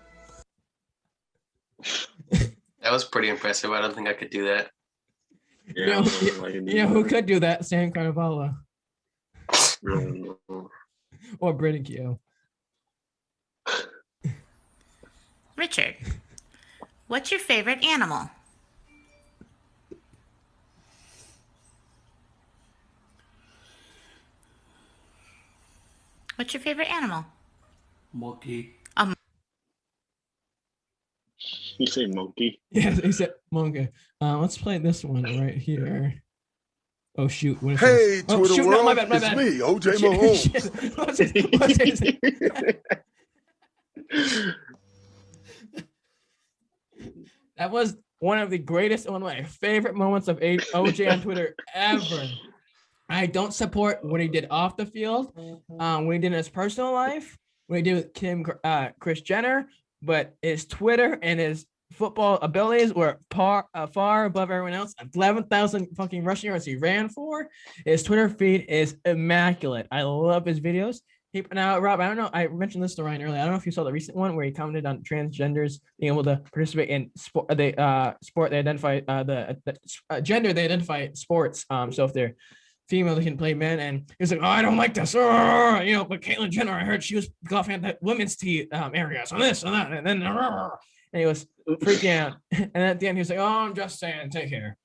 That was pretty impressive. I don't think I could do that. Yeah, Who could do that? Sam Carnivale or Briticchio. Richard, what's your favorite animal? What's your favorite animal? Monkey. You say monkey? Yes, he said monkey. Let's play this one right here. Oh shoot! What is Hey, this? Twitter Oh shoot! world, No, my bad. it's me, OJ Mahomes. What's his- That was one of the greatest, one of my favorite moments of OJ on Twitter ever. I don't support what he did off the field, what he did in his personal life, what he did with Kris Jenner, but his Twitter and his football abilities were far above everyone else. 11,000 fucking rushing yards he ran for. His Twitter feed is immaculate. I love his videos. Now, Rob, I don't know. I mentioned this to Ryan earlier. I don't know if you saw the recent one where he commented on transgenders being able to participate in sport. They identify the gender they identify sports. So if they're female, they can play men. And he was like, "Oh, I don't like this." But Caitlyn Jenner, I heard she was golfing at that women's tee area. So this and that, and then and he was freaking out. And at the end, he was like, "Oh, I'm just saying, take care."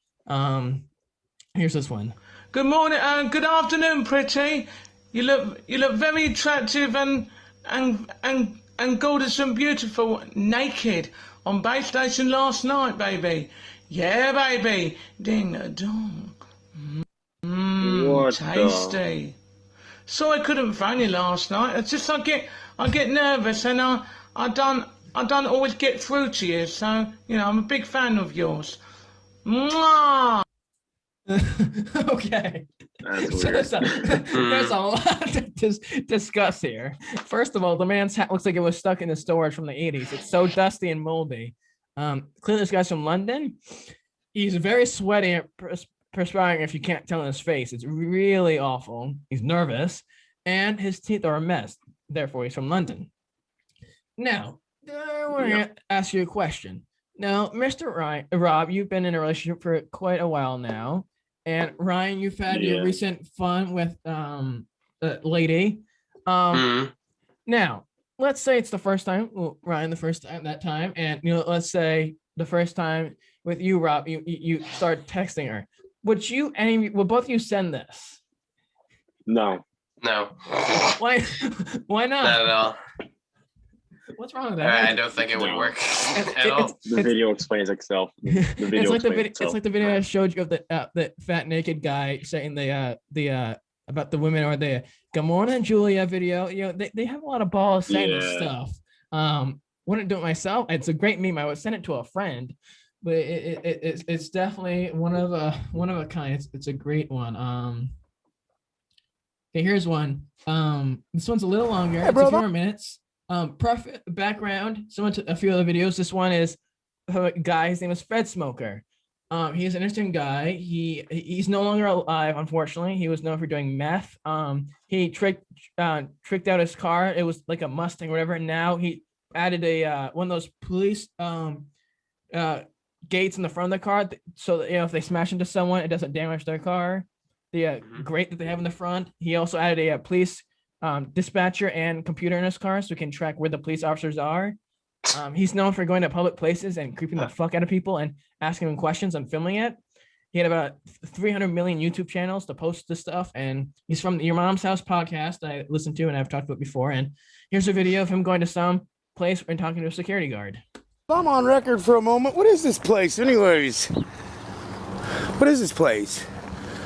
Here's this one. Good morning and good afternoon, pretty. You look very attractive and gorgeous and beautiful naked on base station last night, baby. Yeah, baby. Ding a dong. Tasty. So I couldn't phone you last night. It's just I get nervous and I don't always get through to you. So I'm a big fan of yours. Mwah! Okay. That's There's a lot to discuss here. First of all, the man's hat looks like it was stuck in the storage from the 80s. It's so dusty and moldy. Clearly, this guy's from London. He's very sweaty and perspiring if you can't tell in his face. It's really awful. He's nervous, and his teeth are a mess. Therefore, he's from London. Now, I want to ask you a question. Now, Mr. Rob, you've been in a relationship for quite a while now. And Ryan, you've had your recent fun with lady. Now, let's say it's the first time, Ryan, the first time that time, and let's say the first time with you, Rob, you start texting her. Would both of you send this? No. Why not? Not at all. What's wrong with that? I don't think it would work at all. The video explains itself. It's like the video I showed you of the fat naked guy saying the about the women or the "Good morning, Julia" video. They have a lot of balls saying this stuff. Wouldn't do it myself. It's a great meme. I would send it to a friend, but it's definitely one of a kind. It's a great one. Okay, here's one. This one's a little longer. It's a few more minutes. Background. Someone took a few other videos. This one is a guy. His name is Fred Smoker. He's an interesting guy. He's no longer alive, unfortunately. He was known for doing meth. He tricked out his car. It was like a Mustang or whatever. And now he added a one of those police gates in the front of the car, so that if they smash into someone, it doesn't damage their car. The grate that they have in the front. He also added a police dispatcher and computer in his car, so he can track where the police officers are. He's known for going to public places and creeping the fuck out of people and asking them questions and filming it. He had about 300 million YouTube channels to post this stuff, and he's from Your Mom's House podcast I listened to and I've talked about before. And here's a video of him going to some place and talking to a security guard. I'm on record for a moment. What is this place, anyways? What is this place?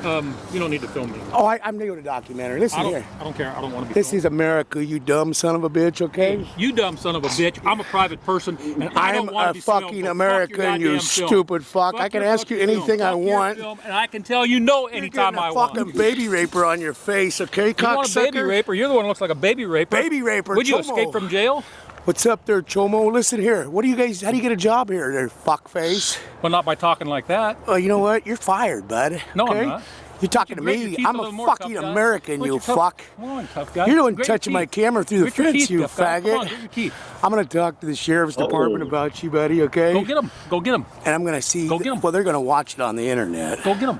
You don't need to film me. Oh, I'm new to documentary. Listen here. I don't care. I don't want to be This filmed. is America, you dumb son of a bitch, okay? Hey, you dumb son of a bitch. I'm a private person, and I I'm don't want to a be filmed, fucking so American, fuck your you goddamn film. stupid fuck. Fuck I can your ask you fucking anything film. I Fuck your want. film, and I can tell you no You're anytime getting I a want. fucking baby raper on your face, okay, You want a baby cocksucker? raper? You're the one who looks like a baby raper. Baby raper, Would you Chomo. escape from jail? What's up there, Chomo? Listen here. What do you guys, how do you get a job here, there, fuckface? Well, not by talking like that. Oh, you know what? You're fired, bud. No, okay? I'm not. You're talking to Grit your me. teeth I'm little a more, fucking tough guy. American, Grit you your tough- fuck. Come on, tough guy. You're the one Grit your touching my teeth. camera through the Grit your fence, teeth, you tough guy. Come on, faggot. grit your teeth. I'm gonna talk to the sheriff's department about you, buddy, okay? Go get him. Go get him. And I'm gonna see, Go get 'em. well, they're gonna watch it on the internet. Go get him.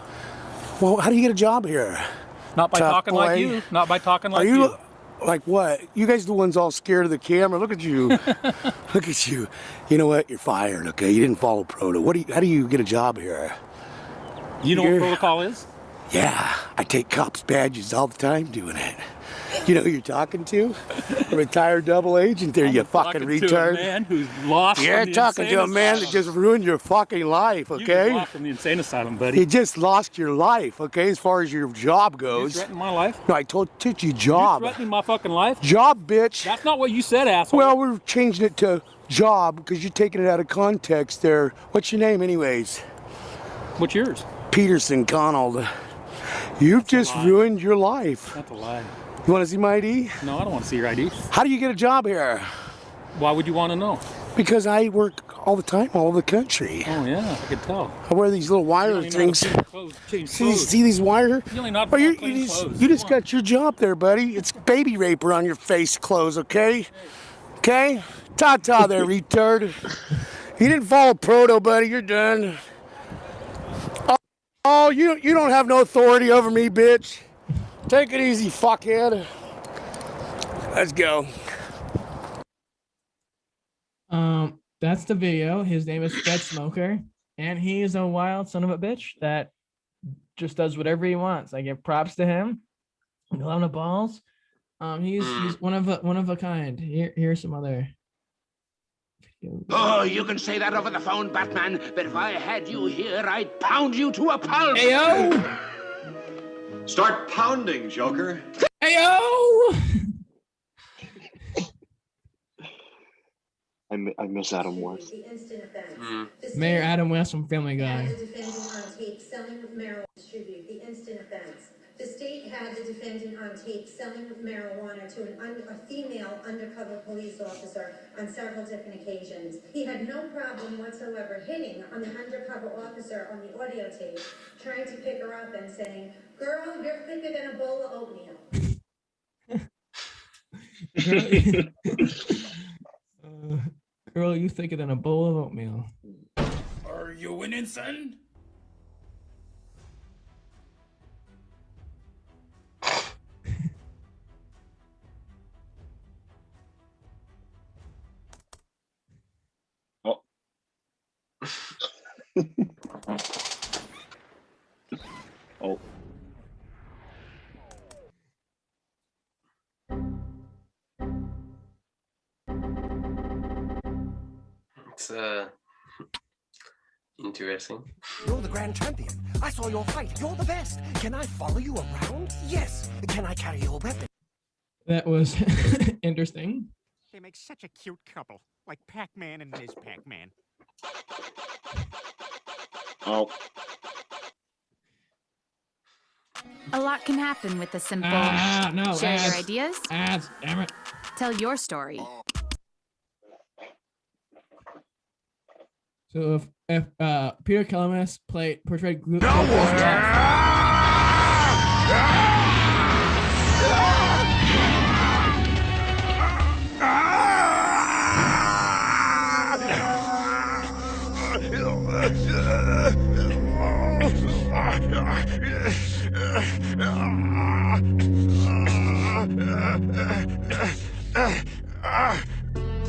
Well, how do you get a job here? Not by Tough talking boy. like you. Not by talking like Are you. you, like what? You guys the ones all scared of the camera. Look at you. Look at you. You know what? You're fired, okay? You didn't follow proto. How do you get a job here? You know what protocol is? Yeah, I take cops' badges all the time doing it. You know who you're talking to? A retired double agent there, you fucking Talking to a retard. man who's lost. You're from the talking to a insane man that asylum. just ruined your fucking life, You just okay? lost from the insane asylum, buddy. You just lost your life, okay, as far as your job You goes. threatening my life? No, I told you You job. threatening my fucking life? Job, bitch. That's not what you said, asshole. Well, we're changing it to job because you're taking it out of context there. What's your name anyways? What's yours? Peterson Connell. You've just lie. ruined your life. That's a lie. You want to see my ID? No, I don't want to see your ID. How do you get a job here? Why would you want to know? Because I work all the time, all over the country. Oh yeah, I could tell. I wear these little wire You don't even know things. how to change See, clothes. see these wire? You only know how to Oh, you, put on you clean just, clothes. you just Come on. got your job there, buddy. It's baby raper on your face clothes, okay? Okay? Ta-ta there, retard. You didn't follow proto, buddy. You're done. Oh, you don't have no authority over me, bitch. Take it easy, fuckhead. Let's go. That's the video. His name is Fred Smoker, and he is a wild son of a bitch that just does whatever he wants. I give props to him. 11 of balls. He's one of a kind. Here's some other. Oh, you can say that over the phone, Batman, but if I had you here, I'd pound you to a pulp. Heyo! Start pounding, Joker. Heyo! I miss Adam West. Mayor Adam West from Family Guy. The defendant on tape selling marijuana distributed the instant offense. The state had the defendant on tape selling marijuana to a female undercover police officer on several different occasions. He had no problem whatsoever hitting on the undercover officer on the audio tape, trying to pick her up and saying, "Girl, you're thicker than a bowl of oatmeal." Girl, you thicker than a bowl of oatmeal. Are you winning, son? Oh. Oh. It's interesting. You're the grand champion. I saw your fight. You're the best. Can I follow you around? Yes. Can I carry your weapon? That was interesting. They make such a cute couple, like Pac-Man and Ms. Pac-Man. Oh. A lot can happen with a simple No, share your ads. ideas, Ads, damn it. tell your story. So if Peter Kelamis portrayed Glue.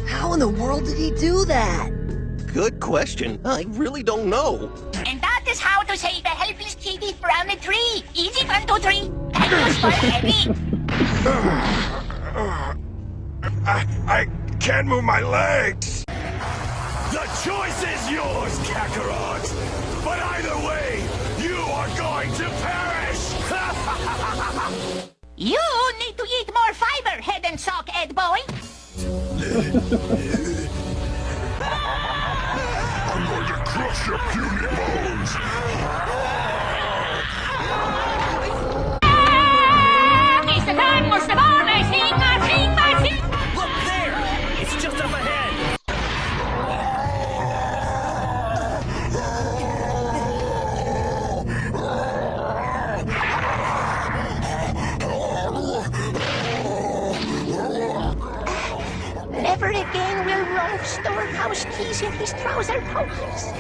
How in the world did he do that? Good question. I really don't know. And that is how to save a helpless kitty from a tree. Easy, 1, 2, 3. That was for heavy. I can't move my legs. The choice is yours, Kakarot. But either way, you are going to perish. You need to eat more fiber, head and sock, Ed boy. I'm going to crush your puny bones. Look there! It's just up ahead! Never again will Rolf store house keys in his trouser pockets.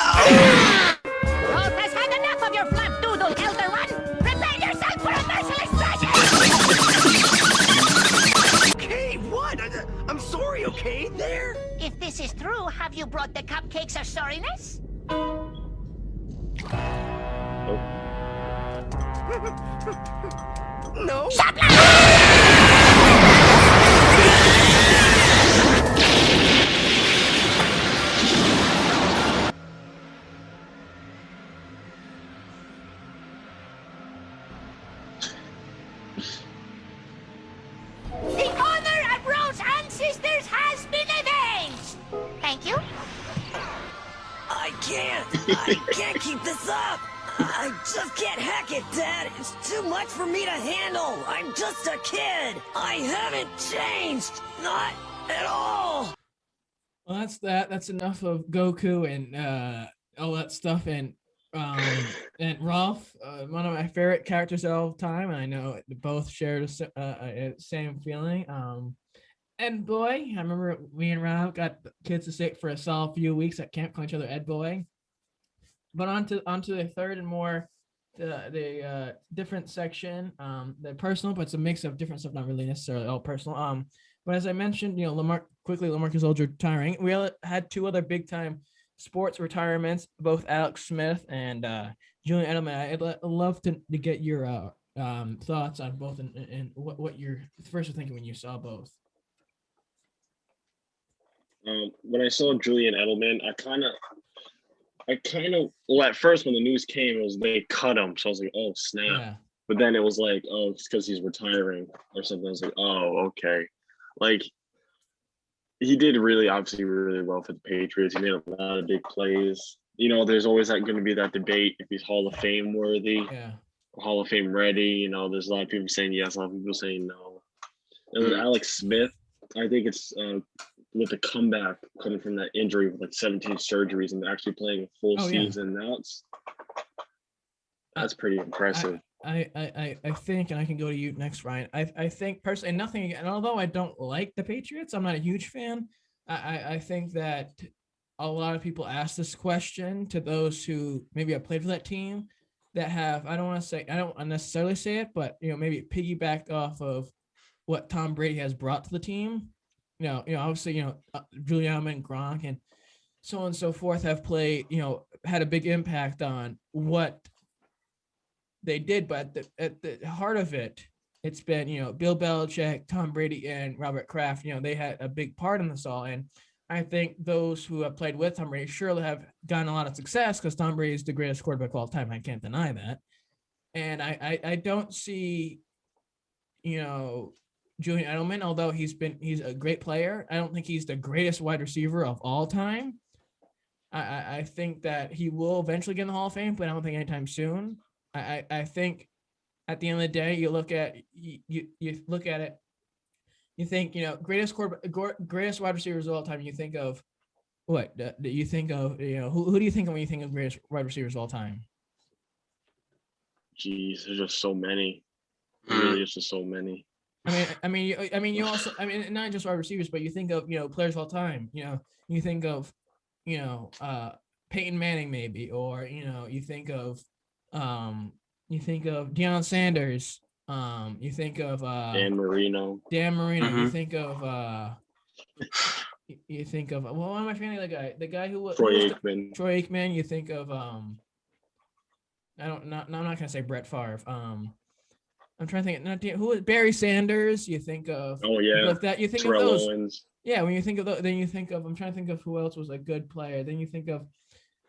Rolf has had enough of your flap doodle, Elder One. Prepare yourself for a merciless thrashing! Okay, what? I'm sorry, okay? There? If this is true, have you brought the cupcakes of sorriness? No. The honor of Rose's ancestors has been avenged! Thank you. I can't keep this up. I just can't hack it, Dad. It's too much for me to handle. I'm just a kid. I haven't changed. Not at all. Well, that's that. That's enough of Goku and all that stuff. And Rolf, one of my favorite characters of all time. And I know both share the same feeling. Ed Boy, I remember me and Rob got kids to sit for a solid few weeks at camp calling each other Ed Boy. But onto the third and more the different section, the personal, but it's a mix of different stuff, not really necessarily all personal. But as I mentioned, LaMarcus Aldridge retiring. We had two other big time sports retirements, both Alex Smith and Julian Edelman. I'd love to get your thoughts on both and what you're first thinking when you saw both. When I saw Julian Edelman, I kind of, well, at first when the news came, it was they cut him. So I was like, oh, snap. Yeah. But then it was like, oh, it's because he's retiring or something. I was like, oh, okay. Like, he did obviously really well for the Patriots. He made a lot of big plays. There's always going to be that debate if he's Hall of Fame worthy, Hall of Fame ready. There's a lot of people saying yes, a lot of people saying no. And then Alex Smith, I think it's with the comeback coming from that injury with like 17 surgeries and actually playing a full season. That's pretty impressive. I think, and I can go to you next, Ryan. I think personally, nothing, and although I don't like the Patriots, I'm not a huge fan. I think that a lot of people ask this question to those who maybe have played for that team that have, I don't necessarily say it, but maybe piggyback off of what Tom Brady has brought to the team. Obviously, Julian Edelman, Gronk, and so on and so forth have played, had a big impact on what they did. But at the heart of it, it's been, Bill Belichick, Tom Brady, and Robert Kraft. They had a big part in this all. And I think those who have played with Tom Brady surely have gotten a lot of success because Tom Brady is the greatest quarterback of all time. I can't deny that. And I don't see, Julian Edelman, although he's a great player, I don't think he's the greatest wide receiver of all time. I think that he will eventually get in the Hall of Fame, but I don't think anytime soon. I think at the end of the day, you look at it, you think, greatest wide receivers of all time. You think of what? Do you think of, who do you think of when you think of greatest wide receivers of all time? Jeez, there's just so many. Really, it's just so many. I mean, you also, not just wide receivers, but you think of, players of all time. You think of, Peyton Manning maybe, or you think of Deion Sanders. You think of Dan Marino. Mm-hmm. You think of why am I forgetting the guy? The guy who Troy Aikman. Troy Aikman. You think of I'm not gonna say Brett Favre. I'm trying to think. Who is Barry Sanders? You think of? Oh yeah. Like that. You think Terrell of those. Owens. Yeah, when you think of then you think of. I'm trying to think of who else was a good player. Then you think of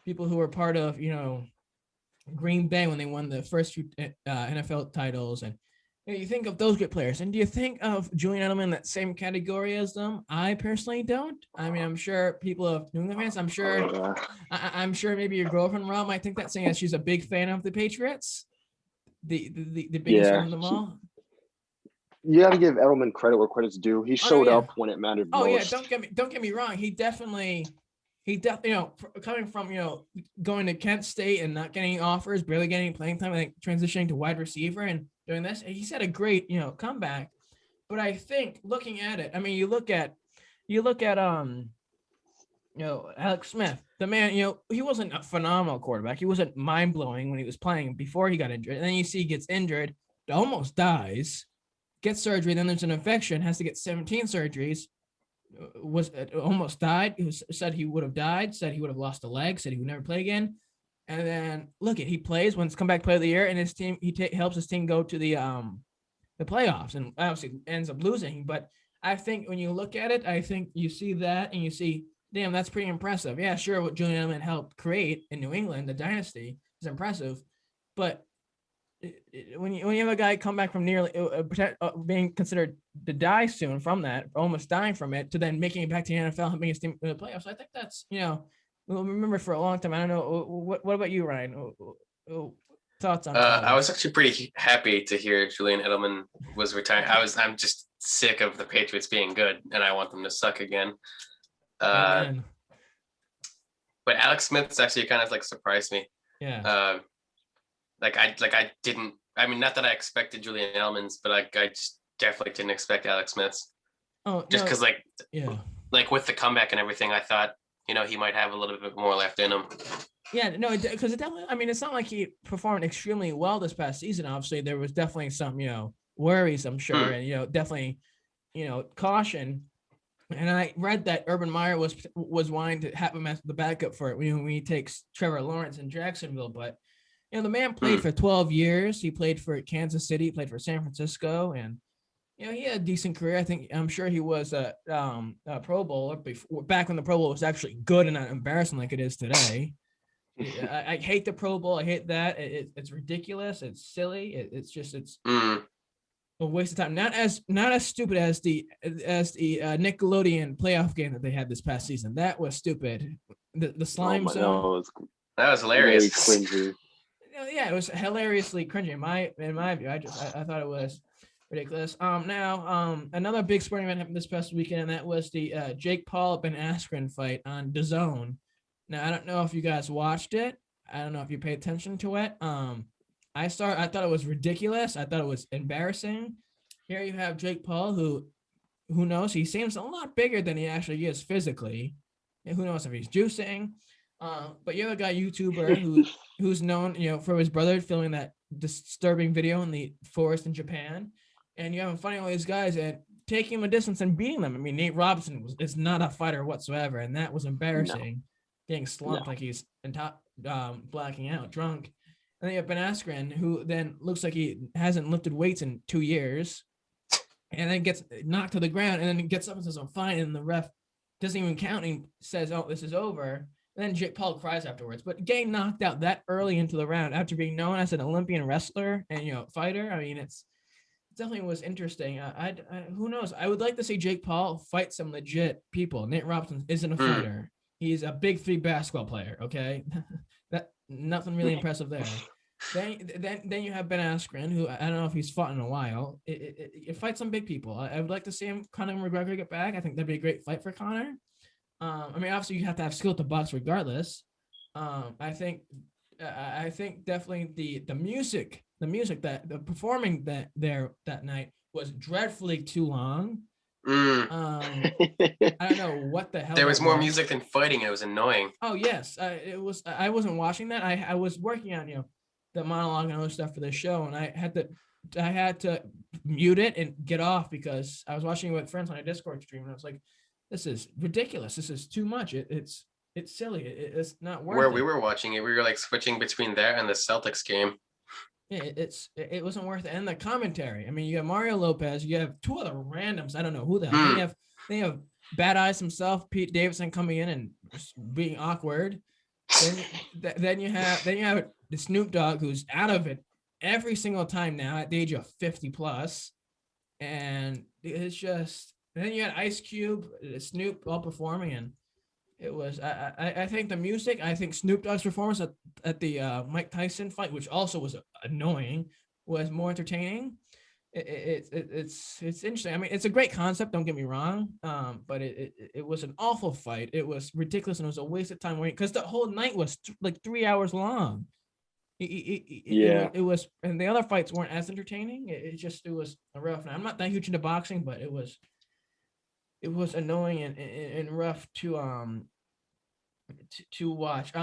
people who were part of Green Bay when they won the first few NFL titles, and you think of those good players. And do you think of Julian Edelman in that same category as them? I personally don't. I mean, I'm sure people of New England fans. I'm sure maybe your girlfriend Rob might think that, saying that she's a big fan of the Patriots. The biggest one of them all. You got to give Edelman credit where credit's due. He showed up when it mattered most. Oh yeah, don't get me wrong. He definitely coming from going to Kent State and not getting offers, barely getting playing time, I think transitioning to wide receiver and doing this, he's had a great comeback. But I think looking at it, I mean, you look at Alex Smith, the man, he wasn't a phenomenal quarterback. He wasn't mind-blowing when he was playing before he got injured. And then you see he gets injured, almost dies, gets surgery, then there's an infection, has to get 17 surgeries, almost died. Said he would have died, said he would have lost a leg, said he would never play again. And then look at he plays when it's comeback player of the year, and his team helps his team go to the playoffs, and obviously ends up losing. But I think when you look at it, I think you see that and you see, damn, that's pretty impressive. Yeah, sure, what Julian Edelman helped create in New England, the dynasty, is impressive, but when you have a guy come back from nearly being considered to die soon from that, almost dying from it, to then making it back to the NFL, helping his team in the playoffs, I think that's, we'll remember for a long time. I don't know. What about you, Ryan? Thoughts on? I was actually pretty happy to hear Julian Edelman was retiring. I'm just sick of the Patriots being good, and I want them to suck again. But Alex Smith's actually kind of like surprised me. Yeah. I didn't. I mean, not that I expected Julian Edelman's, but I just definitely didn't expect Alex Smith's. Oh, just because like with the comeback and everything, I thought he might have a little bit more left in him. Yeah, no, because it definitely. I mean, it's not like he performed extremely well this past season. Obviously, there was definitely some worries, I'm sure, and definitely caution. And I read that Urban Meyer was wanting to have him as the backup for it when he takes Trevor Lawrence in Jacksonville, but. The man played for 12 years. He played for Kansas City, played for San Francisco, and he had a decent career. I'm sure he was a Pro Bowler back when the Pro Bowl was actually good and not embarrassing like it is today. I hate the Pro Bowl. I hate that. It's ridiculous. It's silly. It's a waste of time. Not as stupid as the Nickelodeon playoff game that they had this past season. That was stupid. The slime zone. That was hilarious. Very cringy. Yeah, it was hilariously cringy in my view. I thought it was ridiculous. Now, another big sporting event happened this past weekend, and that was the Jake Paul Ben Askren fight on DAZN. Now, I don't know if you guys watched it. I don't know if you paid attention to it. I thought it was ridiculous. I thought it was embarrassing. Here you have Jake Paul, who knows? He seems a lot bigger than he actually is physically. And who knows if he's juicing? But you have a guy YouTuber who's known, for his brother filming that disturbing video in the forest in Japan, and you have him fighting all these guys and taking him a distance and beating them. I mean, Nate Robinson is not a fighter whatsoever, and that was embarrassing. Getting slumped like he's blacking out, drunk. And then you have Ben Askren, who then looks like he hasn't lifted weights in 2 years, and then gets knocked to the ground, and then gets up and says, "I'm fine," and the ref doesn't even count and says, "Oh, this is over." And then Jake Paul cries afterwards. But getting knocked out that early into the round after being known as an Olympian wrestler and fighter, I mean, it definitely was interesting. I who knows? I would like to see Jake Paul fight some legit people. Nate Robinson isn't a fighter. He's a big 3 basketball player. Okay, that nothing really impressive there. Then you have Ben Askren, who I don't know if he's fought in a while. It fights some big people. I would like to see him, Conor McGregor, get back. I think that'd be a great fight for Conor. I mean, obviously you have to have skill to box regardless. I think definitely the music that the performing that night was dreadfully too long. I don't know what the hell. There was more music than fighting. It was annoying. Oh yes, it was. I wasn't watching that. I was working on the monologue and other stuff for the show, and I had to mute it and get off because I was watching it with friends on a Discord stream, and I was like, "This is ridiculous. This is too much. It's silly. It's not worth it." Where we were watching it, we were like switching between that and the Celtics game. Yeah, it wasn't worth it. And the commentary. I mean, you have Mario Lopez. You have 2 other randoms. I don't know who the hell. They have Bad Eyes himself, Pete Davidson, coming in and just being awkward. Then you have the Snoop Dogg, who's out of it every single time now at the age of 50 plus, and it's just. And then you had Ice Cube, Snoop all performing, and it was. I think the music. I think Snoop Dogg's performance at the Mike Tyson fight, which also was annoying, was more entertaining. It's interesting. I mean, it's a great concept. Don't get me wrong. But it was an awful fight. It was ridiculous, and it was a waste of time waiting because the whole night was like 3 hours long. It was, and the other fights weren't as entertaining. It was a rough night. I'm not that huge into boxing, but it was annoying and rough to watch.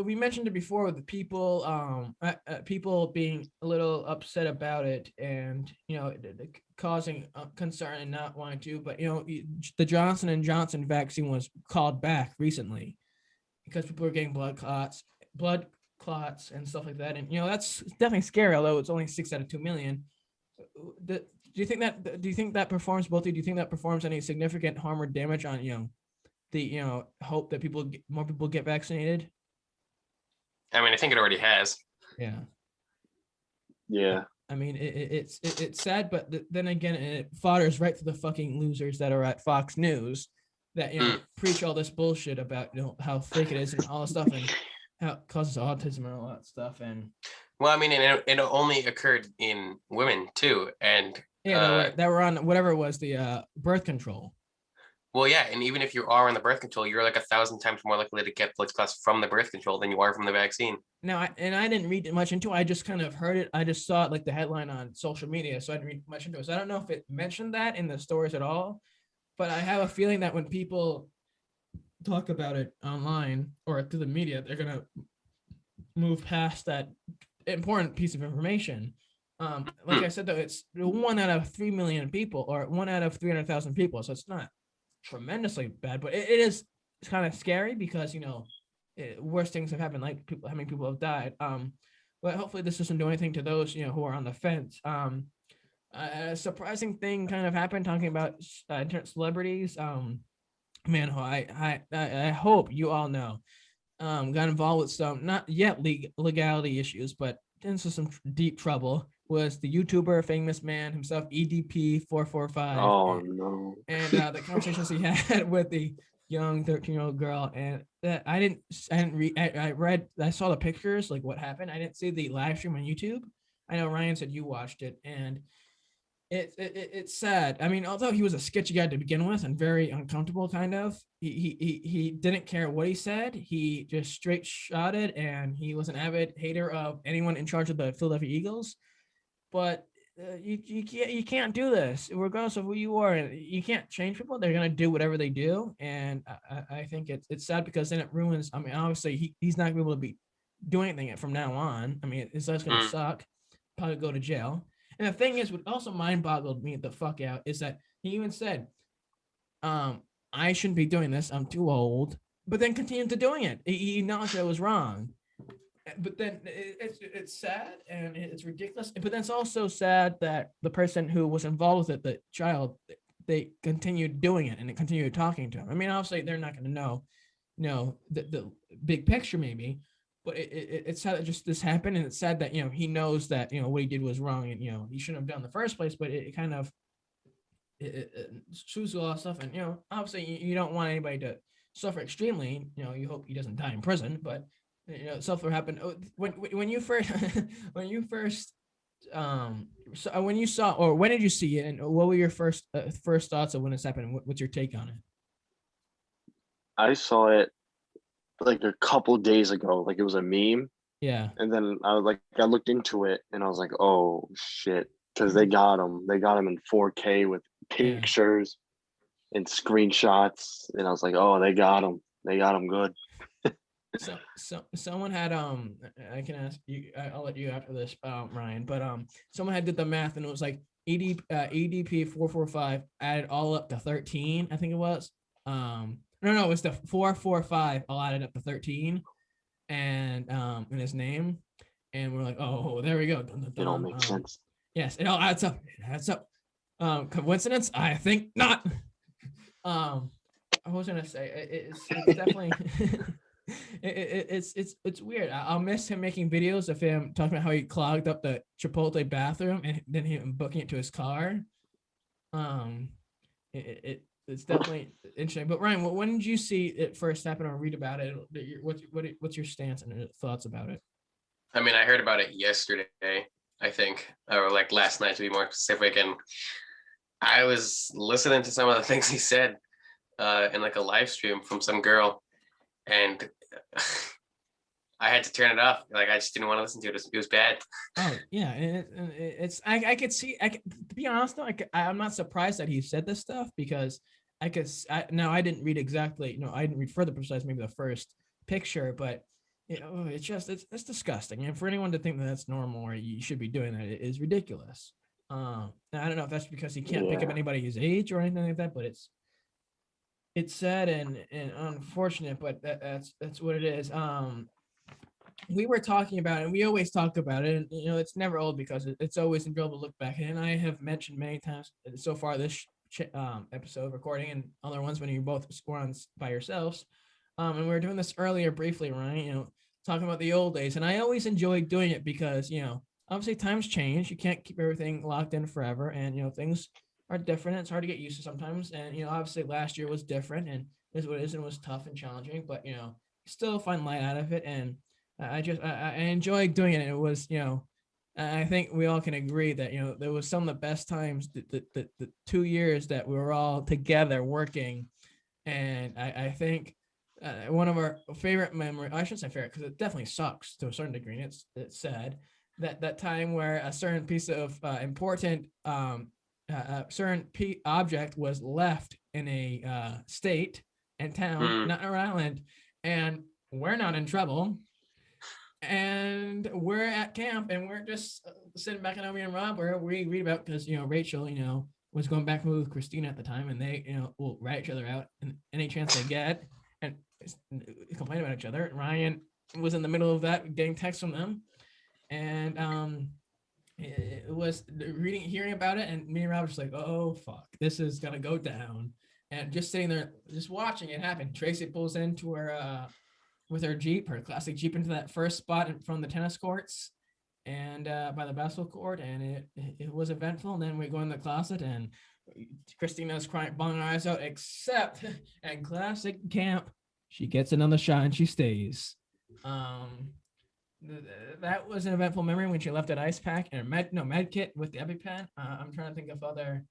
We mentioned it before with the people, people being a little upset about it, and causing concern and not wanting to. But the Johnson & Johnson vaccine was called back recently because people were getting blood clots and stuff like that. And that's definitely scary, although it's only 6 out of 2 million. Do you think that performs both? Do you think that performs any significant harm or damage on the hope that more people get vaccinated? I mean, I think it already has. Yeah. Yeah. I mean, it's sad, but then again, it fodders right to the fucking losers that are at Fox News that preach all this bullshit about how fake it is and all this stuff and how it causes autism and all that stuff. And well, I mean, it only occurred in women too, and that were on whatever it was, the birth control. Well, yeah, and even if you are on the birth control, you're like 1,000 times more likely to get blood clots from the birth control than you are from the vaccine. Now, I didn't read much into it. I just kind of heard it. I just saw it like the headline on social media, so I didn't read much into it. So I don't know if it mentioned that in the stories at all, but I have a feeling that when people talk about it online or through the media, they're gonna move past that important piece of information. Like I said, though, it's 1 out of 3 million people, or 1 out of 300,000 people, so it's not tremendously bad, but it's kind of scary because worse things have happened, like how many people have died. But hopefully this doesn't do anything to those who are on the fence. A surprising thing kind of happened talking about internet celebrities. Man, I hope you all know got involved with some not yet legality issues, but into some deep trouble. Was the YouTuber, famous man himself, EDP445. Oh, no. And the conversations he had with the young 13-year-old girl, and that I didn't read. I saw the pictures, like what happened. I didn't see the live stream on YouTube. I know Ryan said you watched it, and it's sad. I mean, although he was a sketchy guy to begin with and very uncomfortable, kind of, he didn't care what he said. He just straight shot it, and he was an avid hater of anyone in charge of the Philadelphia Eagles. But you can't do this, regardless of who you are. You can't change people. They're gonna do whatever they do, and I think it's sad because then it ruins. I mean, obviously he's not gonna be able to be doing anything from now on. I mean, his life's gonna suck. Probably go to jail. And the thing is, what also mind-boggled me the fuck out is that he even said, "I shouldn't be doing this. I'm too old." But then continued to doing it. He acknowledged that it was wrong. But then it's sad and it's ridiculous. But then it's also sad that the person who was involved with it, the child, they continued doing it and they continued talking to him. I mean, obviously they're not going to know the big picture maybe, but it's sad that just this happened, and it's sad that he knows that what he did was wrong, and he shouldn't have done in the first place. But it kind of it shows a lot of stuff, and obviously you don't want anybody to suffer extremely. You hope he doesn't die in prison, but. Stuff will happen when you first when you saw, or when did you see it, and what were your first thoughts of when this happened? What's your take on it? I saw it like a couple days ago, like it was a meme. Yeah. And then I looked into it and I was like, oh shit, because they got him in 4K with pictures and screenshots, and I was like, oh, they got him good. So someone had I can ask you, I'll let you after this, Ryan, but someone had did the math, and it was like EDP 445 added all up to 13, I think it was. No, it was the 445 all added up to 13, and in his name, and we're like, oh, there we go. Dun, dun, dun. It all makes sense. Yes, it all adds up. Coincidence? I think not. I was gonna say it's definitely. It's weird. I'll miss him making videos of him talking about how he clogged up the Chipotle bathroom and then him booking it to his car. It's definitely interesting. But Ryan, when did you see it first happen or read about it? What's your stance and thoughts about it? I mean, I heard about it yesterday, I think, or like last night to be more specific, and I was listening to some of the things he said in like a live stream from some girl, and I had to turn it off. Like, I just didn't want to listen to it. It was bad. Oh yeah, and it's I could see. To be honest though, I'm not surprised that he said this stuff, because I didn't read exactly. I didn't read further precise. Maybe the first picture, but it's disgusting. And for anyone to think that that's normal or you should be doing that, it is ridiculous. I don't know if that's because he can't pick up anybody his age or anything like that, but it's sad and unfortunate, but that's what it is. we were talking about it, and we always talk about it, and it's never old because it's always enjoyable to look back. And I have mentioned many times so far this episode recording and other ones when you both were on by yourselves. And we were doing this earlier briefly, right? Talking about the old days, and I always enjoy doing it because obviously times change. You can't keep everything locked in forever, and things are different. It's hard to get used to sometimes, and obviously last year was different, and is what it is, and it was tough and challenging, but still find light out of it, and I enjoy doing it. It was I think we all can agree that there was some of the best times the 2 years that we were all together working, and I think one of our favorite memory, I shouldn't say favorite because it definitely sucks to a certain degree. And it's sad that time where a certain piece of important certain object was left in a state and town, not an island, and we're not in trouble. And we're at camp and we're just sitting back in Omi and Rob where we read about, because Rachel was going back and forth with Christina at the time, and they will rat each other out in any chance they get and complain about each other. And Ryan was in the middle of that, getting texts from them, and it was hearing about it, and me and Rob were just like, oh fuck, this is gonna go down. And just sitting there just watching it happen. Tracy pulls into her with her Jeep, her classic Jeep, into that first spot from the tennis courts and by the basketball court, and it was eventful. And then we go in the closet, and Christina's crying, bawling her eyes out, except at classic camp, she gets another shot and she stays. That was an eventful memory when she left that ice pack and med kit with the EpiPen. I'm trying to think of other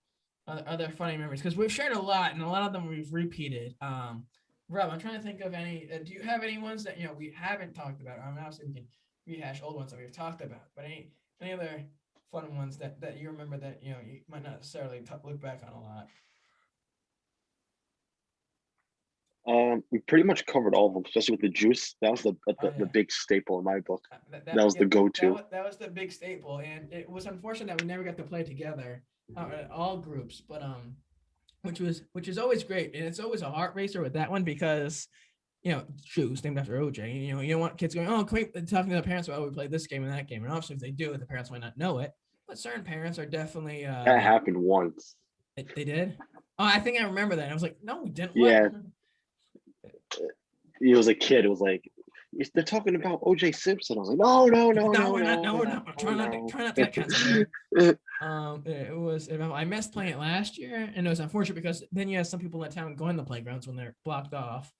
funny memories because we've shared a lot, and a lot of them we've repeated. Rob, I'm trying to think of any. Do you have any ones that we haven't talked about? I mean, obviously we can rehash old ones that we've talked about, but any other fun ones that you remember that you might not necessarily look back on a lot? We pretty much covered all of them, especially with the juice. That was the big staple in my book. That was the go-to. That was the big staple, and it was unfortunate that we never got to play together, all groups, but which is always great, and it's always a heart racer with that one because Juice named after OJ. You don't want kids going, oh, talking to the parents about, oh, we played this game and that game, and obviously if they do, the parents might not know it, but certain parents are definitely that happened once. They did. Oh, I think I remember that. I was like, no, we didn't. Yeah. It was a kid. It was like, they're talking about OJ Simpson. I was like, no, we're not. Try not to cancel it. It was. I missed playing it last year, and it was unfortunate because then you have some people in town going to the playgrounds when they're blocked off.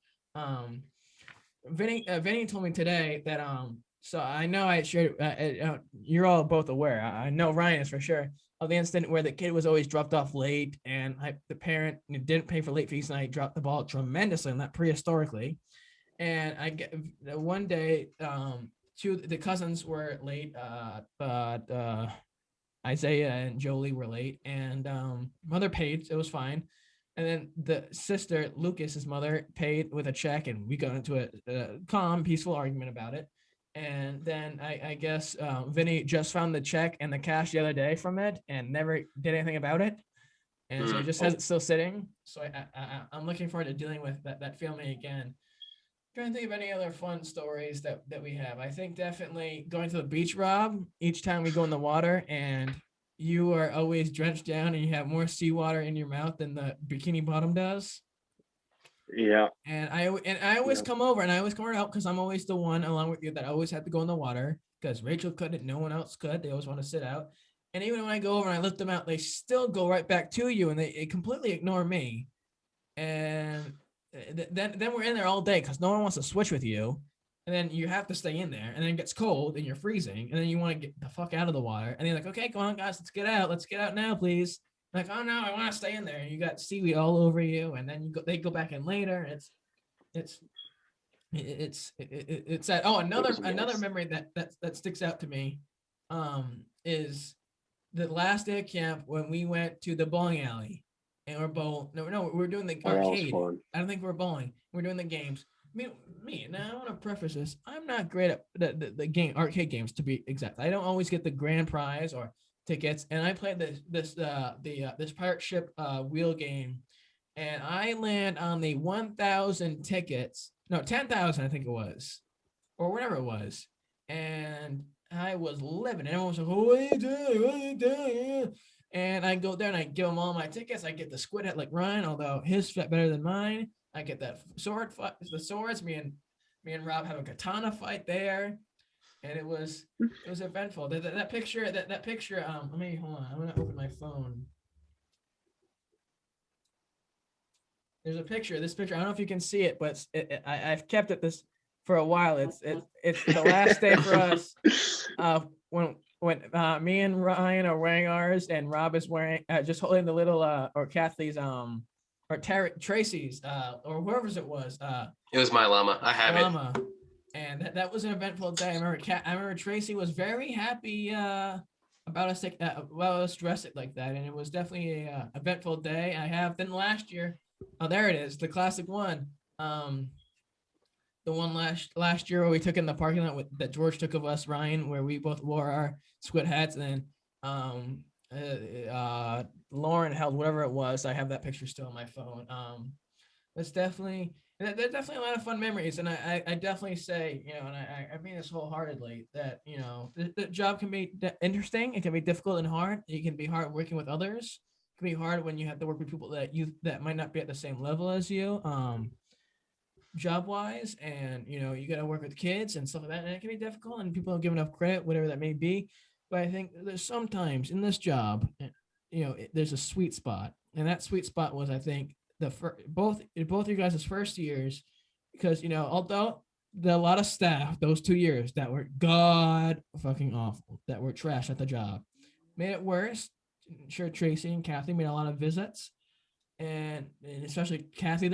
Vinny told me today that So I know I shared. You're all both aware. I know Ryan is for sure of the incident where the kid was always dropped off late, and the parent didn't pay for late fees, and I dropped the ball tremendously on that prehistorically. And I get one day, the cousins were late, but Isaiah and Jolie were late, and mother paid. It was fine. And then the sister, Lucas's mother, paid with a check, and we got into a calm, peaceful argument about it. And then I guess Vinny just found the check and the cash the other day from it and never did anything about it. And so he just has it still sitting. So I'm looking forward to dealing with that family again. Trying to think of any other fun stories that we have. I think definitely going to the beach, Rob, each time we go in the water and you are always drenched down and you have more seawater in your mouth than the Bikini Bottom does. Yeah. And I always come over and I always come over to help because I'm always the one along with you that always had to go in the water because Rachel couldn't, no one else could. They always want to sit out. And even when I go over and I lift them out, they still go right back to you and they completely ignore me. And then we're in there all day because no one wants to switch with you. And then you have to stay in there and then it gets cold and you're freezing. And then you want to get the fuck out of the water. And they're like, okay, come on, guys, let's get out. Let's get out now, please. Like, oh no, I want to stay in there. And you got seaweed all over you, and then they go back in later. It's that. Oh, another memory that sticks out to me, is the last day of camp when we went to the bowling alley, and we're doing the arcade. I don't think we're bowling. We're doing the games. Now I want to preface this. I'm not great at the arcade games, to be exact. I don't always get the grand prize or tickets, and I played this pirate ship wheel game, and I land on the 1,000 tickets. No, 10,000 I think it was, or whatever it was. and I was living. And everyone was like, "Oh, what are you doing? What are you doing?" And I go there and I give them all my tickets. I get the squid head like Ryan, although his fit better than mine. I get that sword fight, the swords. Me and Rob have a katana fight there, and it was eventful. That picture. Let me hold on. I'm gonna open my phone. There's a picture. This picture. I don't know if you can see it, but I've kept it this for a while. It's the last day for us. When me and Ryan are wearing ours, and Rob is wearing just holding the little or Kathy's or Tracy's or whoever's it was. It was my llama. I have llama. And that was an eventful day. I remember Tracy was very happy about us dressed like that, and it was definitely a eventful day. Then last year. Oh, there it is, the classic one. The one last year where we took in the parking lot that George took of us, Ryan, where we both wore our squid hats, and then Lauren held whatever it was. I have that picture still on my phone. There's definitely a lot of fun memories, and I definitely say, and I mean this wholeheartedly, that the job can be interesting, it can be difficult and hard. It can be hard working with others. It can be hard when you have to work with people that might not be at the same level as you, job wise, and you got to work with kids and stuff like that, and it can be difficult, and people don't give enough credit, whatever that may be. But I think there's sometimes in this job, there's a sweet spot, and that sweet spot was, I think, both you guys' first years, because although a lot of staff those 2 years that were god fucking awful, that were trash at the job, made it worse. Sure, Tracy and Kathy made a lot of visits, and especially Kathy,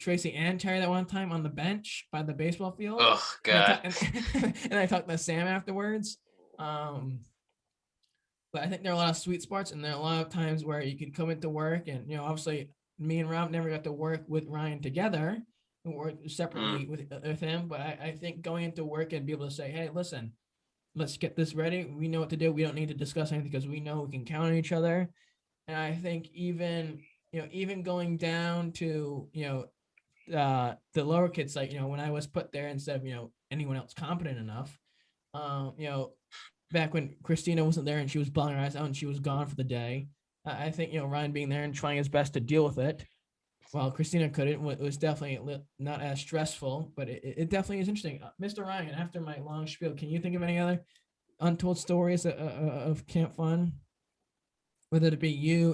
Tracy, and Terry that one time on the bench by the baseball field. Oh God! And I talked to Sam afterwards. But I think there are a lot of sweet spots, and there are a lot of times where you could come into work, and obviously me and Rob never got to work with Ryan together, and work separately with him. But I think going into work and be able to say, "Hey, listen, let's get this ready. We know what to do. We don't need to discuss anything because we know we can count on each other." And I think even going down to the lower kids, like when I was put there instead of anyone else competent enough, back when Christina wasn't there and she was bawling her eyes out and she was gone for the day, I think Ryan being there and trying his best to deal with it, while Christina couldn't, it was definitely not as stressful, but it definitely is interesting. Mr. Ryan, after my long spiel, can you think of any other untold stories of camp fun? Whether it be you